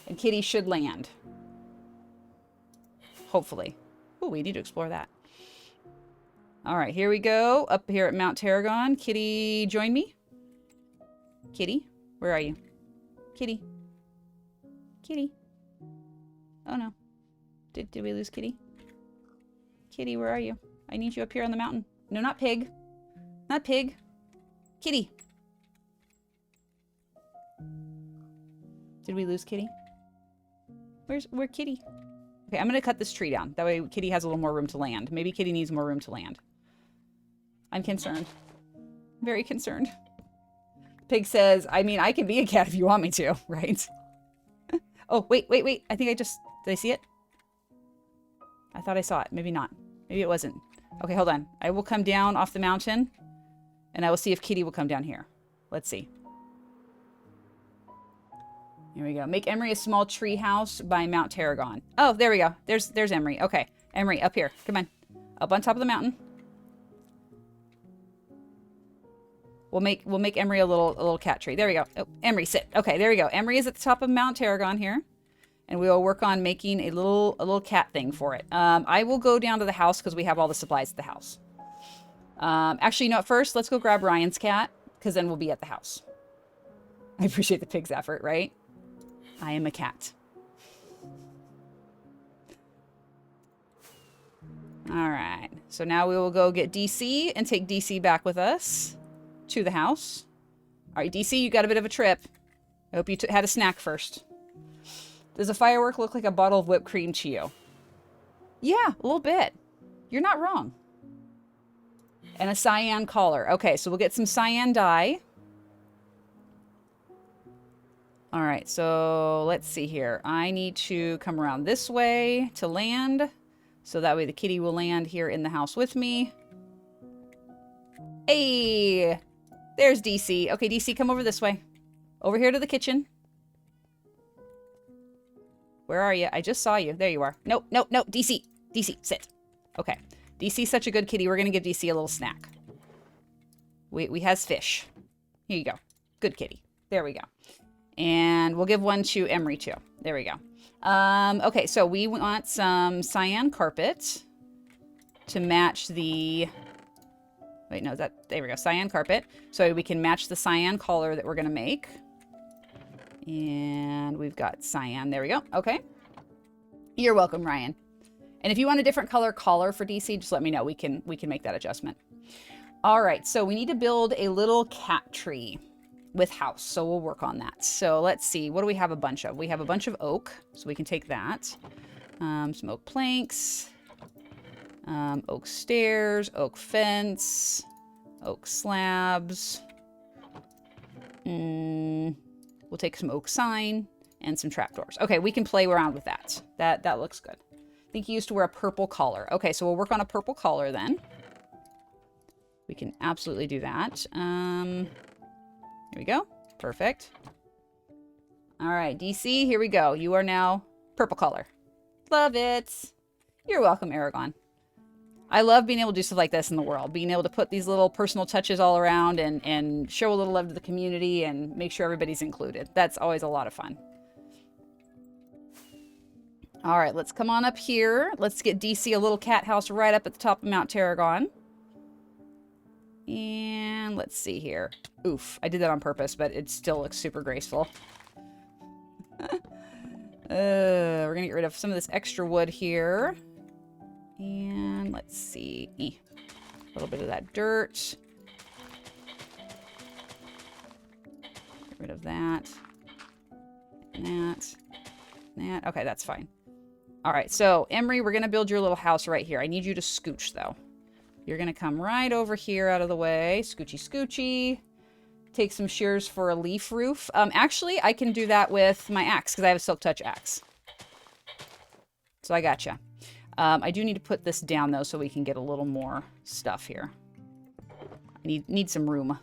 and Kitty should land. Hopefully. Oh, we need to explore that. All right, here we go. Up here at Mount Tarragon. Kitty, join me. Kitty, where are you? Kitty. Kitty. Oh, no. Did we lose Kitty? Kitty, where are you? I need you up here on the mountain. No, not pig. Not pig. Kitty. Did we lose Kitty? Where Kitty? Okay, I'm going to cut this tree down. That way Kitty has a little more room to land. Maybe Kitty needs more room to land. I'm concerned. Very concerned. Pig says, I mean, I can be a cat if you want me to, right? Oh, wait. I think I just... Did I see it? I thought I saw it. Maybe not. Maybe it wasn't. Okay, hold on. I will come down off the mountain, and I will see if Kitty will come down here. Let's see. Here we go. Make Emery a small tree house by Mount Tarragon. Oh, there we go. There's Emery. Okay. Emery, up here. Come on. Up on top of the mountain. We'll make Emery a little cat tree. There we go. Oh, Emery, sit. Okay, there we go. Emery is at the top of Mount Tarragon here. And we will work on making a little cat thing for it. I will go down to the house because we have all the supplies at the house. Actually, you know what? First, let's go grab Ryan's cat because then we'll be at the house. I appreciate the pig's effort, right? I am a cat. All right. So now we will go get DC and take DC back with us to the house. All right, DC, you got a bit of a trip. I hope you had a snack first. Does a firework look like a bottle of whipped cream to you? Yeah, a little bit. You're not wrong. And a cyan collar. Okay, so we'll get some cyan dye. All right, so let's see here. I need to come around this way to land. So that way the kitty will land here in the house with me. Hey, there's DC. Okay, DC, come over this way. Over here to the kitchen. Where are you? I just saw you. There you are. Nope. DC, sit. Okay. DC's such a good kitty. We're going to give DC a little snack. We has fish. Here you go. Good kitty. There we go. And we'll give one to Emery too. There we go. Okay, so we want some cyan carpet to match the... Wait, no, there we go, cyan carpet. So we can match the cyan collar that we're going to make. And we've got cyan. There we go. Okay. You're welcome, Ryan. And if you want a different color collar for DC, just let me know. We can make that adjustment. All right, so we need to build a little cat tree with house, so we'll work on that. So let's see, what do we have a bunch of? We have a bunch of oak, so we can take that. Some oak planks, oak stairs, oak fence, oak slabs. We'll take some oak sign and some trapdoors. Okay, we can play around with that. That looks good. I think he used to wear a purple collar. Okay, so we'll work on a purple collar then. We can absolutely do that. Here we go. Perfect. All right, DC, here we go. You are now purple collar. Love it. You're welcome, Aragon. I love being able to do stuff like this in the world. Being able to put these little personal touches all around and show a little love to the community and make sure everybody's included. That's always a lot of fun. All right, let's come on up here. Let's get DC a little cat house right up at the top of Mount Tarragon. And let's see here. Oof, I did that on purpose, but it still looks super graceful. We're gonna get rid of some of this extra wood here. And let's see. A little bit of that dirt. Get rid of that. And that. And that. Okay, that's fine. All right, so Emery, we're gonna build your little house right here. I need you to scooch though. You're gonna come right over here out of the way. Scoochy, scoochy. Take some shears for a leaf roof. Actually, I can do that with my axe because I have a silk touch axe. So I gotcha. I do need to put this down though so we can get a little more stuff here. I need some room.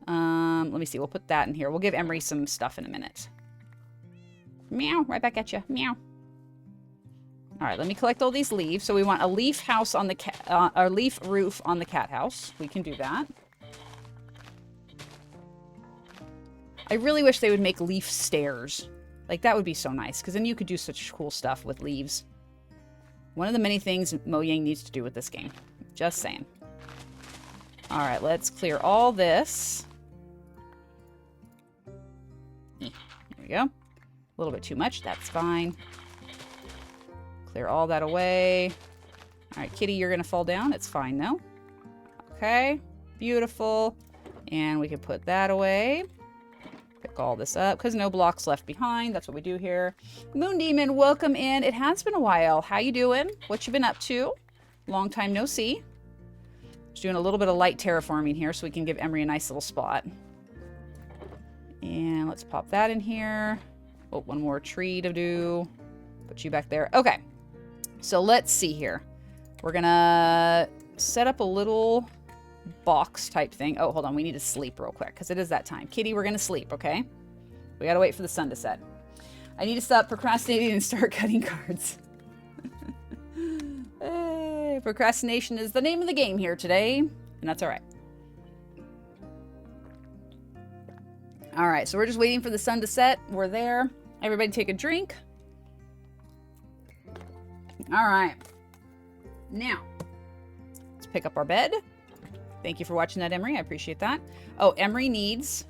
Let me see. We'll put that in here. We'll give Emery some stuff in a minute. Meow. Right back at you. Meow. All right, let me collect all these leaves. So we want a leaf house on the cat, or leaf roof on the cat house. We can do that. I really wish they would make leaf stairs. Like, that would be so nice, because then you could do such cool stuff with leaves. One of the many things Mojang needs to do with this game. Just saying. All right, let's clear all this. There we go. A little bit too much. That's fine. Clear all that away. All right, Kitty, you're going to fall down. It's fine, though. Okay, beautiful. And we can put that away. Pick all this up, because no blocks left behind. That's what we do here. Moon Demon, welcome in. It has been a while. How you doing? What you been up to? Long time no see. Just doing a little bit of light terraforming here so we can give Emery a nice little spot. And let's pop that in here. Oh, one more tree to do. Put you back there. Okay. So let's see here. We're gonna set up a little box type thing. Oh, hold on. We need to sleep real quick because it is that time. Kitty, we're gonna sleep, okay? We gotta wait for the sun to set. I need to stop procrastinating and start cutting cards. Hey, procrastination is the name of the game here today, and that's all right. All right, so we're just waiting for the sun to set. We're there. Everybody take a drink. All right. Now, let's pick up our bed. Thank you for watching that, Emery. I appreciate that. Oh, Emery needs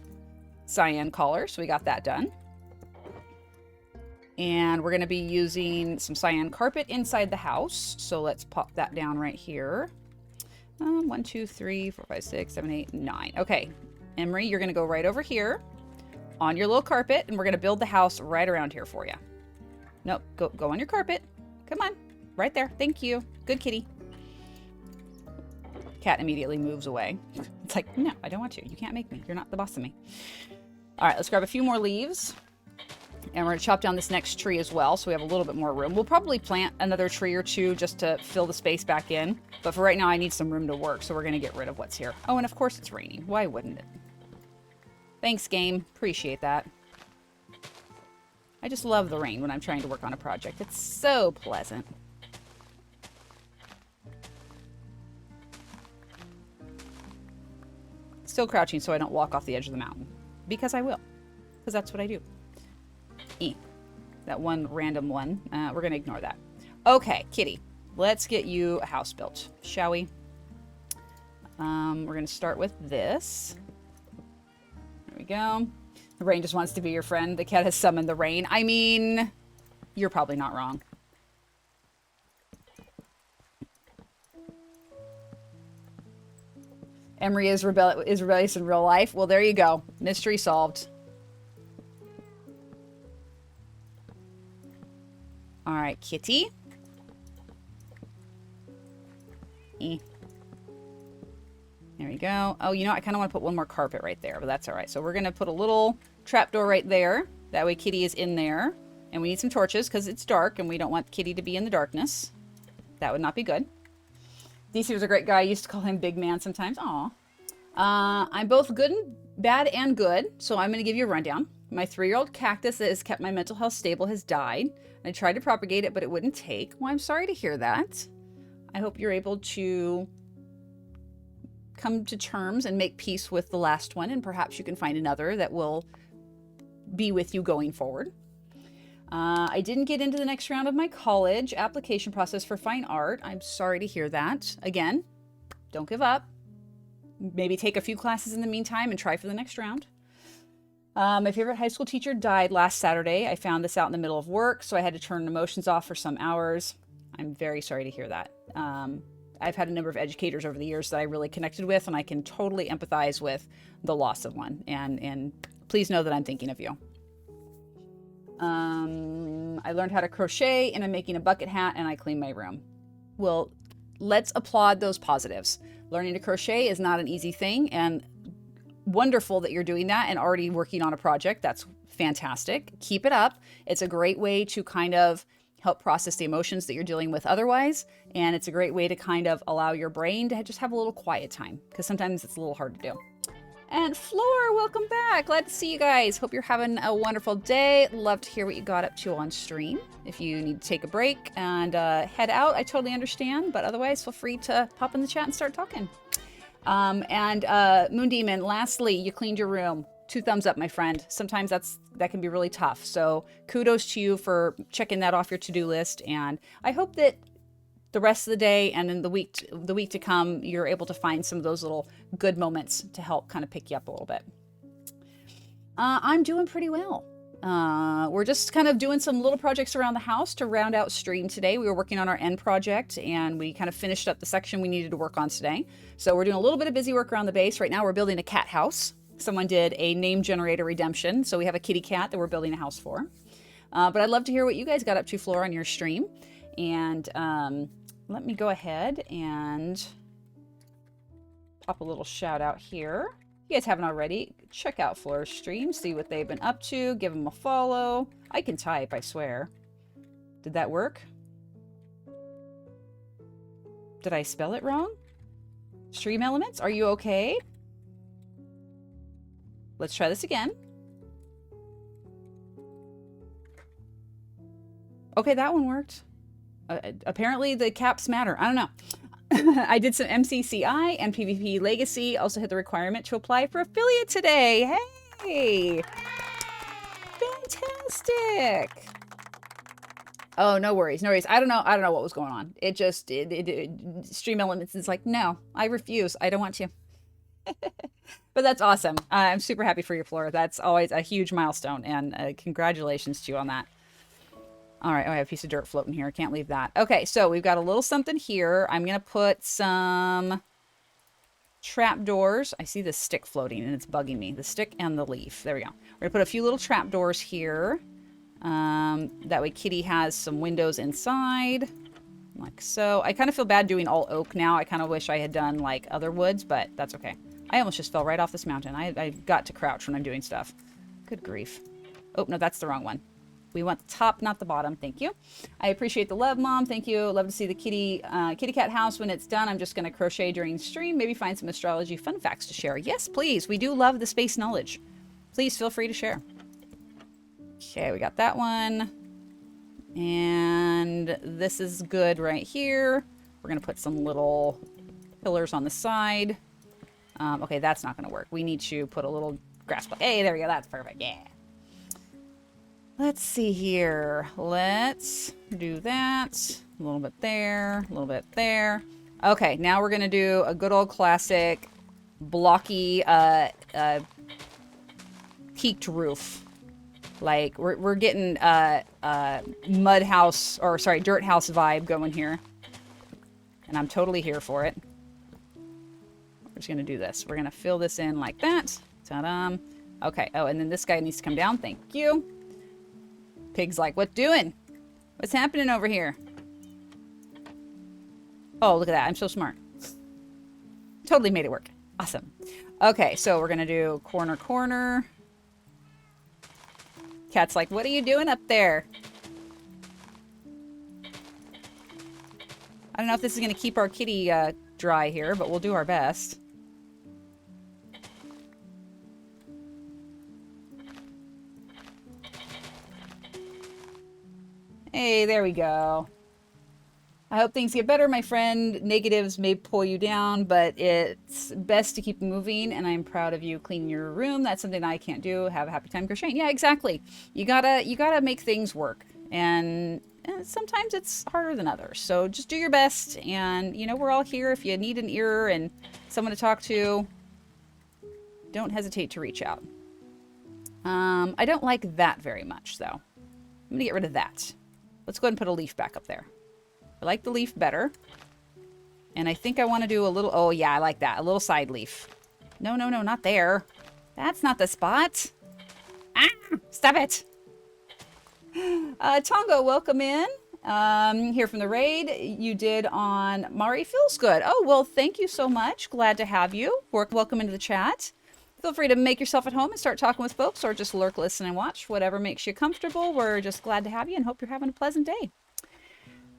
cyan collar, so we got that done. And we're going to be using some cyan carpet inside the house. So let's pop that down right here. 1, 2, 3, 4, 5, 6, 7, 8, 9. Okay, Emery, you're going to go right over here on your little carpet, and we're going to build the house right around here for you. Nope, go on your carpet. Come on, right there. Thank you. Good kitty. Cat immediately moves away. It's like, no, I don't want you. You can't make me. You're not the boss of me. All right, let's grab a few more leaves. And we're going to chop down this next tree as well, so we have a little bit more room. We'll probably plant another tree or two just to fill the space back in. But for right now, I need some room to work, so we're going to get rid of what's here. Oh, and of course it's raining. Why wouldn't it? Thanks, game. Appreciate that. I just love the rain when I'm trying to work on a project. It's so pleasant. Still crouching so I don't walk off the edge of the mountain. Because I will. Because that's what I do. that one random one. We're going to ignore that. Okay, Kitty, let's get you a house built, shall we? We're going to start with this. There we go. The rain just wants to be your friend. The cat has summoned the rain. I mean, you're probably not wrong. Emery is rebellious in real life. Well, there you go. Mystery solved. All right, Kitty. There we go. Oh, you know, I kind of want to put one more carpet right there, but that's all right. So we're going to put a little trapdoor right there. That way Kitty is in there. And we need some torches because it's dark and we don't want Kitty to be in the darkness. That would not be good. DC was a great guy. I used to call him Big Man sometimes. Aw. I'm both bad and good, so I'm going to give you a rundown. My 3-year-old cactus that has kept my mental health stable has died. I tried to propagate it, but it wouldn't take. Well, I'm sorry to hear that. I hope you're able to come to terms and make peace with the last one, and perhaps you can find another that will be with you going forward. I didn't get into the next round of my college application process for fine art. I'm sorry to hear that. Again, don't give up. Maybe take a few classes in the meantime and try for the next round. My favorite high school teacher died last Saturday. I found this out in the middle of work, so I had to turn emotions off for some hours. I'm very sorry to hear that. I've had a number of educators over the years that I really connected with, and I can totally empathize with the loss of one. And please know that I'm thinking of you. I learned how to crochet, and I'm making a bucket hat, and I clean my room. Well, let's applaud those positives. Learning to crochet is not an easy thing, and wonderful that you're doing that and already working on a project. That's fantastic. Keep it up. It's a great way to kind of help process the emotions that you're dealing with otherwise, and it's a great way to kind of allow your brain to just have a little quiet time, because sometimes it's a little hard to do. And Floor, welcome back. Glad to see you guys. Hope you're having a wonderful day. Love to hear what you got up to on stream. If you need to take a break and head out, I totally understand. But otherwise, feel free to pop in the chat and start talking. Moon Demon, lastly, you cleaned your room. 2 thumbs up, my friend. Sometimes that can be really tough. So kudos to you for checking that off your to-do list. And I hope that the rest of the day and in the week to come, you're able to find some of those little good moments to help kind of pick you up a little bit. I'm doing pretty well. We're just kind of doing some little projects around the house to round out stream today. We were working on our end project and we kind of finished up the section we needed to work on today. So we're doing a little bit of busy work around the base. Right now we're building a cat house. Someone did a name generator redemption. So we have a kitty cat that we're building a house for. But I'd love to hear what you guys got up to, Flora, on your stream. And let me go ahead and pop a little shout out here. If you guys haven't already, check out Flora's stream, see what they've been up to, give them a follow. I can type, I swear. Did that work? Did I spell it wrong? Stream Elements, are you okay? Let's try this again. Okay, that one worked. Apparently the caps matter. I don't know. I did some MCCI and PvP Legacy. Also hit the requirement to apply for affiliate today. Hey! Fantastic! Oh, no worries. No worries. I don't know what was going on. It just, Stream Elements is like, no, I refuse. I don't want to. But that's awesome. I'm super happy for you, Flora. That's always a huge milestone, and congratulations to you on that. All right, oh, I have a piece of dirt floating here. I can't leave that. Okay, so we've got a little something here. I'm going to put some trapdoors. I see the stick floating, and it's bugging me. The stick and the leaf. There we go. We're going to put a few little trapdoors here. That way Kitty has some windows inside. Like so. I kind of feel bad doing all oak now. I kind of wish I had done, like, other woods, but that's okay. I almost just fell right off this mountain. I got to crouch when I'm doing stuff. Good grief. Oh, no, that's the wrong one. We want the top, not the bottom. Thank you. I appreciate the love, Mom. Thank you. Love to see the kitty cat house when it's done. I'm just going to crochet during stream. Maybe find some astrology fun facts to share. Yes, please. We do love the space knowledge. Please feel free to share. Okay, we got that one. And this is good right here. We're going to put some little pillars on the side. Okay, that's not going to work. We need to put a little grass block. Hey, there we go. That's perfect. Yeah. Let's see here. Let's do that. A little bit there, a little bit there. Okay, now we're gonna do a good old classic blocky peaked roof. Like we're getting mud house, or sorry, dirt house vibe going here. And I'm totally here for it. We're just gonna do this. We're gonna fill this in like that. Ta-da. Okay, oh, and then this guy needs to come down. Thank you. Pig's like, what doing? What's happening over here? Oh, look at that. I'm so smart. Totally made it work. Awesome. Okay, so we're going to do corner, corner. Cat's like, what are you doing up there? I don't know if this is going to keep our kitty dry here, but we'll do our best. Hey, there we go. I hope things get better, my friend. Negatives may pull you down, but it's best to keep moving, and I'm proud of you cleaning your room. That's something I can't do. Have a happy time crocheting. Yeah, exactly. You gotta make things work, and sometimes it's harder than others. So just do your best, and you know, we're all here. If you need an ear and someone to talk to, don't hesitate to reach out. I don't like that very much, though. I'm gonna get rid of that. Let's go ahead and put a leaf back up there. I like the leaf better. And I think I want to do a little... Oh, yeah, I like that. A little side leaf. No, no, no, not there. That's not the spot. Ah! Stop it! Tongo, welcome in. Here from the raid. You did on Mari Feels Good. Oh, well, thank you so much. Glad to have you. Welcome into the chat. Feel free to make yourself at home and start talking with folks, or just lurk, listen, and watch. Whatever makes you comfortable. We're just glad to have you and hope you're having a pleasant day.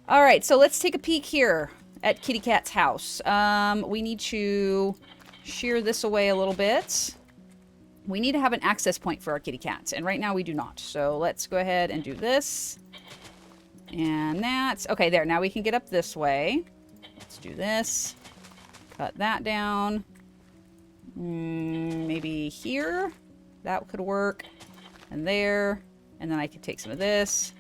All right, so let's take a peek here at Kitty Cat's house. We need to shear this away a little bit. We need to have an access point for our kitty cat, and right now we do not. So let's go ahead and do this. And that. Okay, there. Now we can get up this way. Let's do this. Cut that down. Maybe here. That could work. And there. And then I could take some of this.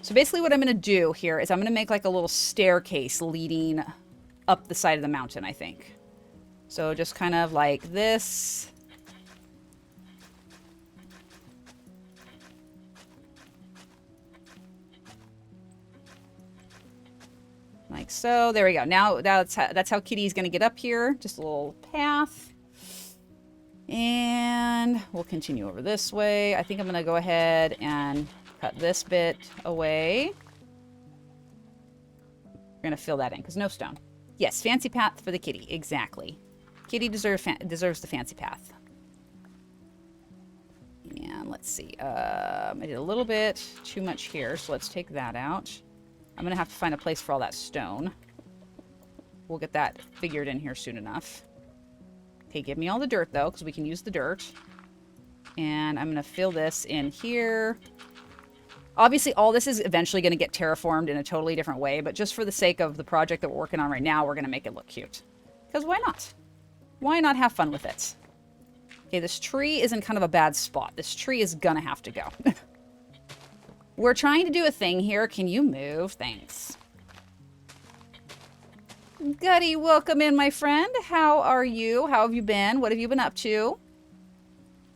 So basically what I'm going to do here is I'm going to make like a little staircase leading up the side of the mountain, I think. So just kind of like this. Like so. There we go. Now that's how Kitty's going to get up here. Just a little path. And we'll continue over this way. I think I'm going to go ahead and cut this bit away. We're going to fill that in because no stone. Yes, fancy path for the kitty. Exactly. Kitty deserves the fancy path. And let's see. I did a little bit too much here, so let's take that out. I'm going to have to find a place for all that stone. We'll get that figured in here soon enough. Okay, give me all the dirt, though, because we can use the dirt. And I'm going to fill this in here. Obviously, all this is eventually going to get terraformed in a totally different way, but just for the sake of the project that we're working on right now, we're going to make it look cute. Because why not? Why not have fun with it? Okay, this tree is in kind of a bad spot. This tree is going to have to go. We're trying to do a thing here. Can you move? Thanks. Gutty, welcome in, my friend. How are you? How have you been? What have you been up to?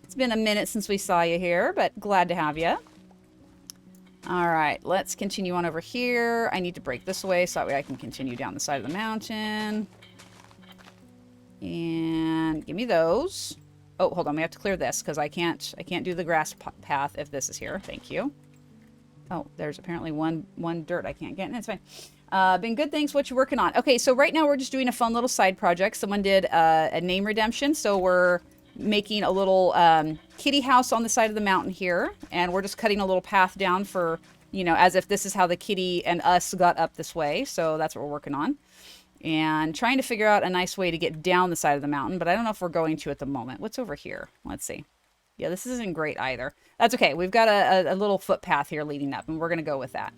It's been a minute since we saw you here, but glad to have you. All right, let's continue on over here. I need to break this away so that way I can continue down the side of the mountain. And give me those. Oh, hold on. We have to clear this because I can't do the grass path if this is here. Thank you. Oh, there's apparently one dirt I can't get in. It's fine. Been good, thanks. What you working on? Okay, so right now we're just doing a fun little side project. Someone did a name redemption, so we're making a little kitty house on the side of the mountain here, and we're just cutting a little path down for, you know, as if this is how the kitty and us got up this way. So that's what we're working on, and trying to figure out a nice way to get down the side of the mountain, but I don't know if we're going to at the moment. What's over here? Let's see. Yeah, this isn't great either. That's okay. We've got a little footpath here leading up, and we're going to go with that.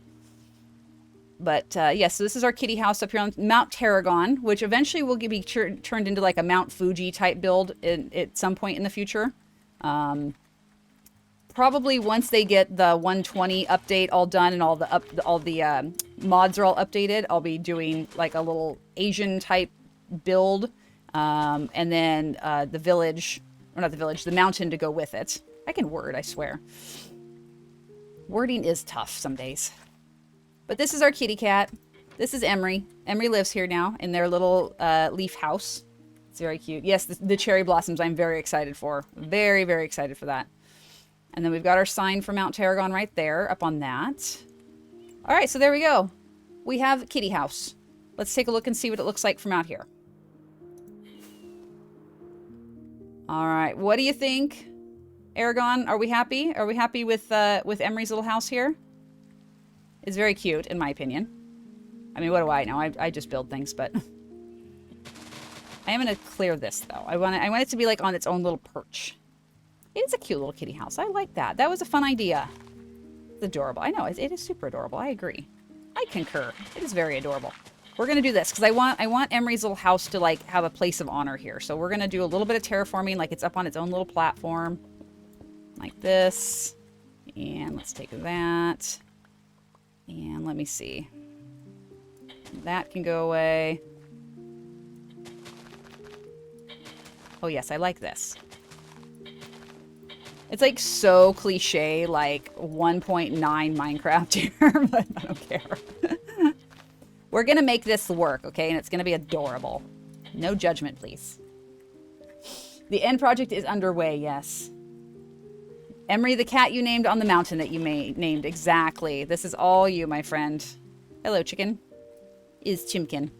But, yes, so this is our kitty house up here on Mount Tarragon, which eventually will be turned into like a Mount Fuji type build at some point in the future. probably once they get the 120 update all done and all the mods are all updated, I'll be doing like a little Asian type build, and then the village, or not the village, the mountain to go with it. I can word, I swear. Wording is tough some days. But this is our kitty cat. This is Emery. Emery lives here now in their little leaf house. It's very cute. Yes, the cherry blossoms I'm very excited for. Very, very excited for that. And then we've got our sign for Mount Tarragon right there, up on that. All right, so there we go. We have Kitty House. Let's take a look and see what it looks like from out here. All right, what do you think, Aragon? Are we happy? Are we happy with Emery's little house here? It's very cute, in my opinion. I mean, what do I know? I just build things, but I am gonna clear this though. I want it to be like on its own little perch. It is a cute little kitty house. I like that. That was a fun idea. It's adorable. I know, it is super adorable. I agree. I concur. It is very adorable. We're going to do this because I want Emery's little house to like have a place of honor here. So we're going to do a little bit of terraforming, like it's up on its own little platform. Like this. And let's take that. And let me see. That can go away. Oh yes, I like this. It's like so cliche, like 1.9 Minecraft here, but I don't care. We're going to make this work, okay? And it's going to be adorable. No judgment, please. The end project is underway, yes. Emery, the cat you named on the mountain that you named. Exactly. This is all you, my friend. Hello, chicken. Is Chimkin.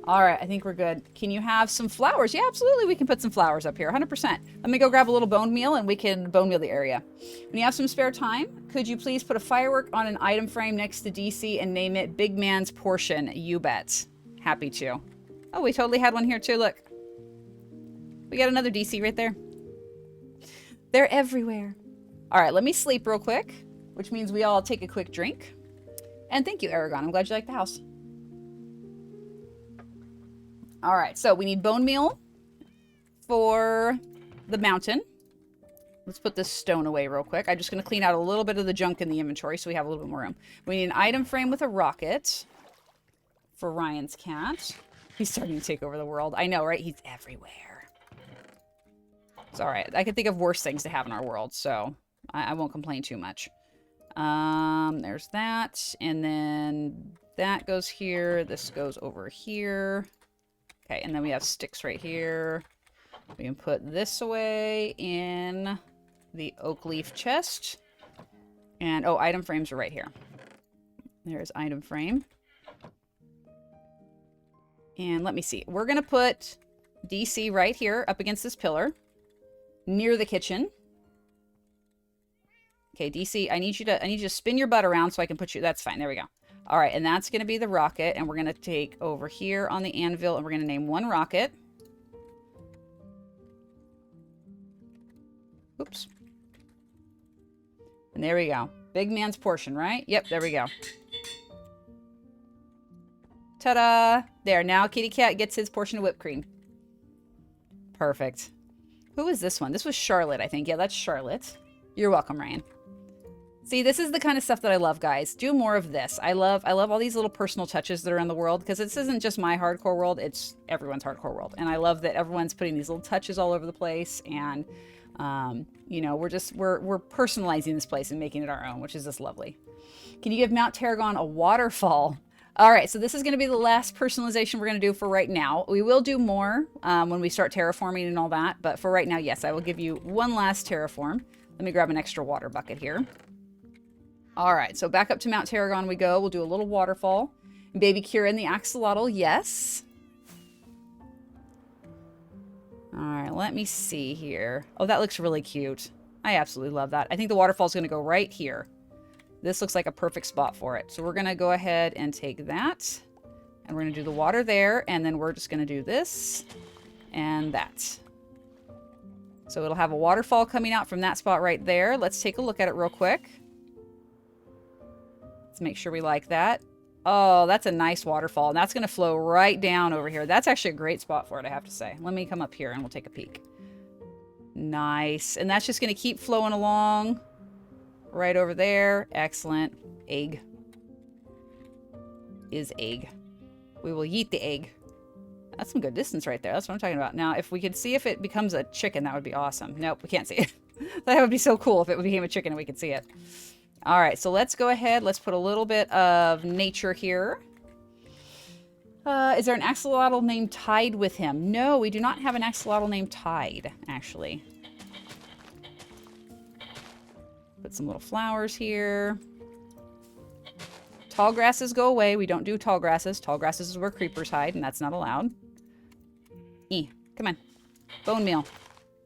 All right, I think we're good. Can you have some flowers? Yeah, absolutely. We can put some flowers up here, 100%. Let me go grab a little bone meal and we can bone meal the area. When you have some spare time, could you please put a firework on an item frame next to DC and name it Big Man's Portion? You bet. Happy to. Oh, we totally had one here too. Look. We got another DC right there. They're everywhere. All right, let me sleep real quick, which means we all take a quick drink. And thank you, Aragon. I'm glad you like the house. All right, so we need bone meal for the mountain. Let's put this stone away real quick. I'm just going to clean out a little bit of the junk in the inventory so we have a little bit more room. We need an item frame with a rocket for Ryan's cat. He's starting to take over the world. I know, right? He's everywhere. It's all right. I can think of worse things to have in our world, so I won't complain too much. There's that. And then that goes here. This goes over here. Okay, and then we have sticks right here. We can put this away in the oak leaf chest. And, oh, item frames are right here. There's item frame. And let me see. We're going to put DC right here up against this pillar near the kitchen. Okay, DC, I need you to spin your butt around so I can put you, that's fine. There we go. All right, and that's going to be the rocket, and we're going to take over here on the anvil, and we're going to name one rocket. Oops. And there we go. Big Man's Portion, right? Yep, there we go. Ta-da! There, now Kitty Cat gets his portion of whipped cream. Perfect. Who is this one? This was Charlotte, I think. Yeah, that's Charlotte. You're welcome, Ryan. See, this is the kind of stuff that I love, guys. Do more of this. I love all these little personal touches that are in the world, because this isn't just my hardcore world, it's everyone's hardcore world. And I love that everyone's putting these little touches all over the place, and you know, we're personalizing this place and making it our own, which is just lovely. Can you give Mount Tarragon a waterfall? All right, so this is going to be the last personalization we're going to do for right now. We will do more when we start terraforming and all that, but for right now, yes, I will give you one last terraform. Let me grab an extra water bucket here. All right, so back up to Mount Tarragon we go. We'll do a little waterfall. Baby Kira and the axolotl, yes. All right, let me see here. Oh, that looks really cute. I absolutely love that. I think the waterfall's going to go right here. This looks like a perfect spot for it. So we're going to go ahead and take that. And we're going to do the water there. And then we're just going to do this and that. So it'll have a waterfall coming out from that spot right there. Let's take a look at it real quick. Let's make sure we like that. Oh, that's a nice waterfall. And that's going to flow right down over here. That's actually a great spot for it, I have to say. Let me come up here and we'll take a peek. Nice. And that's just going to keep flowing along. Right over there. Excellent. Egg. Is egg. We will yeet the egg. That's some good distance right there. That's what I'm talking about. Now, if we could see if it becomes a chicken, that would be awesome. Nope, we can't see it. That would be so cool if it became a chicken and we could see it. All right, so let's go ahead. Let's put a little bit of nature here. Is there an axolotl named Tide with him? No, we do not have an axolotl named Tide, actually. Put some little flowers here. Tall grasses go away. We don't do tall grasses. Tall grasses is where creepers hide, and that's not allowed. Come on. Bone meal.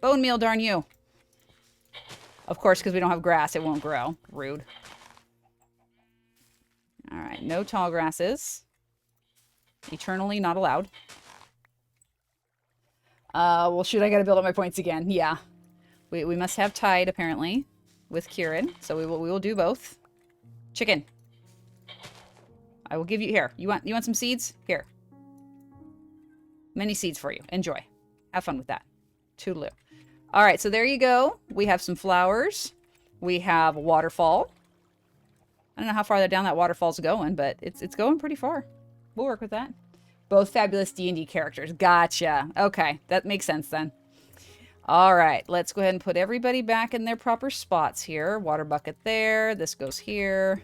Bone meal, darn you. Of course, because we don't have grass, it won't grow. Rude. All right, no tall grasses. Eternally not allowed. Well, shoot, I gotta build up my points again. Yeah. We must have Tide, apparently, with Kieran. So we will do both. Chicken. I will give you, here. You want some seeds? Here. Many seeds for you. Enjoy. Have fun with that. Toodaloo. All right, so there you go. We have some flowers. We have a waterfall. I don't know how far down that waterfall's going, but it's going pretty far. We'll work with that. Both fabulous D&D characters. Gotcha. Okay, that makes sense then. All right, let's go ahead and put everybody back in their proper spots here. Water bucket there. This goes here.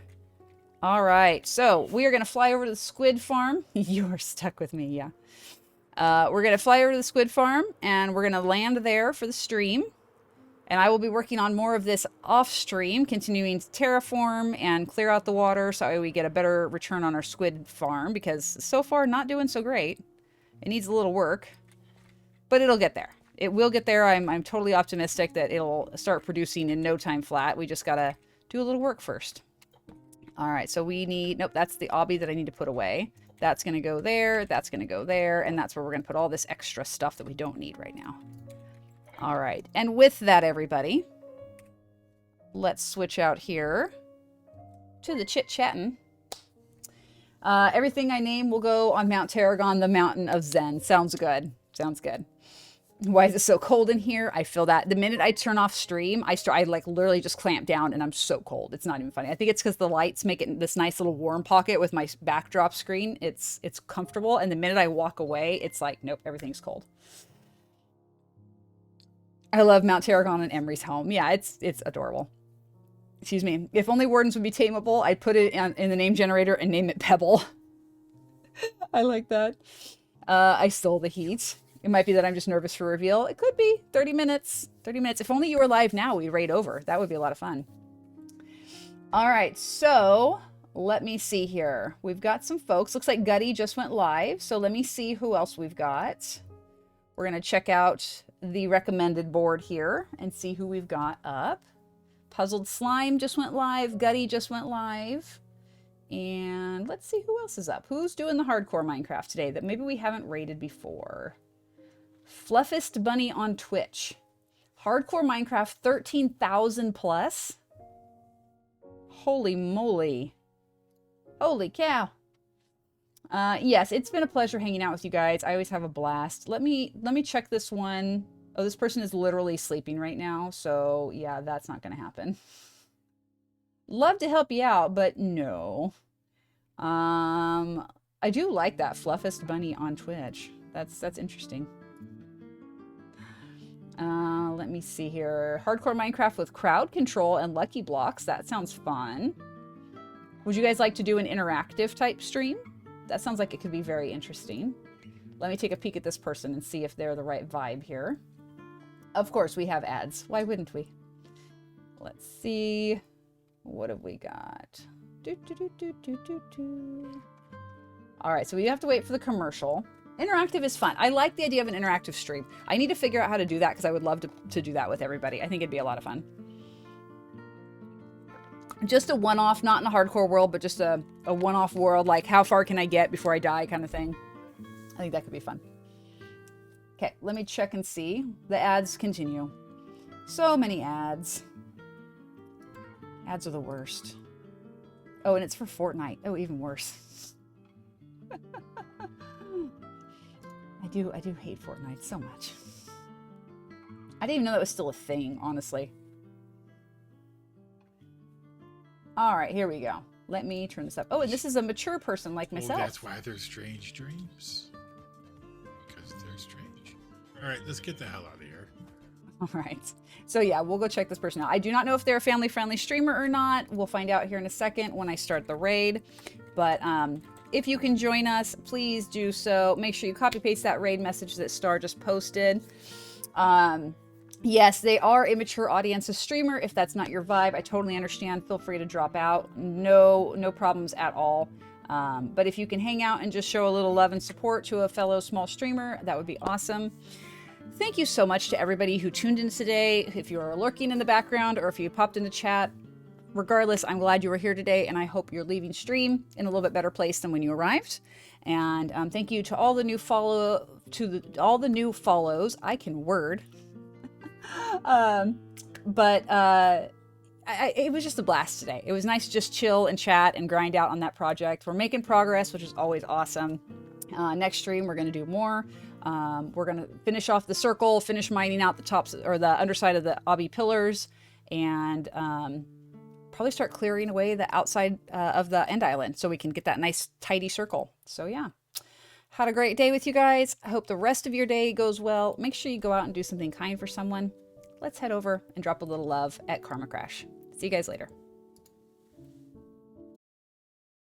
All right, so we are going to fly over to the squid farm. You're stuck with me, yeah. We're going to fly over to the squid farm, and we're going to land there for the stream. And I will be working on more of this off-stream, continuing to terraform and clear out the water so we get a better return on our squid farm, because so far not doing so great. It needs a little work, but it'll get there. It will get there. I'm totally optimistic that it'll start producing in no time flat. We just got to do a little work first. All right, so we need, nope, that's the obby that I need to put away. That's going to go there, that's going to go there, and that's where we're going to put all this extra stuff that we don't need right now. All right, and with that, everybody, let's switch out here to the chit-chatting. Everything I name will go on Mount Tarragon, the Mountain of Zen. Sounds good. Sounds good. Why is it so cold in here? I feel that. The minute I turn off stream, I like literally just clamp down and I'm so cold. It's not even funny. I think it's because the lights make it this nice little warm pocket with my backdrop screen. It's comfortable. And the minute I walk away, it's like, nope, everything's cold. I love Mount Tarragon and Emery's home. Yeah, it's adorable. Excuse me. If only wardens would be tameable, I'd put it in the name generator and name it Pebble. I like that. I stole the heat. It might be that I'm just nervous for reveal. It could be 30 minutes. 30 minutes. If only you were live now, we'd raid over. That would be a lot of fun. All right, so let me see here. We've got some folks. Looks like Gutty just went live. So let me see who else we've got. We're going to check out the recommended board here and see who we've got up. Puzzled Slime just went live. Gutty just went live. And let's see who else is up. Who's doing the hardcore Minecraft today that maybe we haven't raided before? Fluffist Bunny on Twitch. Hardcore Minecraft 13,000 plus. Holy moly. Holy cow. Yes, it's been a pleasure hanging out with you guys. I always have a blast. Let me check this one. Oh, this person is literally sleeping right now. So yeah, that's not going to happen. Love to help you out, but no. I do like that Fluffist Bunny on Twitch. That's interesting. Let me see here. Hardcore Minecraft with crowd control and lucky blocks. That sounds fun. Would you guys like to do an interactive type stream? That sounds like it could be very interesting. Let me take a peek at this person and see if they're the right vibe here. Of course, we have ads. Why wouldn't we? Let's see. What have we got? All right, so we have to wait for the commercial. Interactive is fun. I like the idea of an interactive stream. I need to figure out how to do that because I would love to do that with everybody. I think it'd be a lot of fun. Just a one-off, not in a hardcore world, but just a one-off world, like how far can I get before I die kind of thing. I think that could be fun. Okay, let me check and see. The ads continue. So many ads. Ads are the worst. Oh, and it's for Fortnite. Oh, even worse. I do hate Fortnite so much. didn't even know that was still a thing, honestly. All right, here we go. Let me turn this up. Oh, and this is a mature person like myself. Oh, that's why they're strange dreams. Because they're strange. All right, let's get the hell out of here. All right. So yeah, we'll go check this person out. I do not know if they're a family-friendly streamer or not. We'll find out here in a second when I start the raid. But if you can join us, please do so. Make sure you copy-paste that raid message that Star just posted. Yes, they are a mature audience, a streamer. If that's not your vibe, I totally understand. Feel free to drop out. No problems at all. But if you can hang out and just show a little love and support to a fellow small streamer, that would be awesome. Thank you so much to everybody who tuned in today. If you're lurking in the background or if you popped into chat, regardless, I'm glad you were here today, and I hope you're leaving stream in a little bit better place than when you arrived. And thank you to all the new all the new follows. I can word. It was just a blast today. It was nice to just chill and chat and grind out on that project. We're making progress, which is always awesome. Next stream, we're going to do more. We're going to finish off the circle, finish mining out the tops or the underside of the obby pillars, and probably start clearing away the outside of the end island so we can get that nice tidy circle. So yeah. Had a great day with you guys. I hope the rest of your day goes well. Make sure you go out and do something kind for someone. Let's head over and drop a little love at Karma Crash. See you guys later.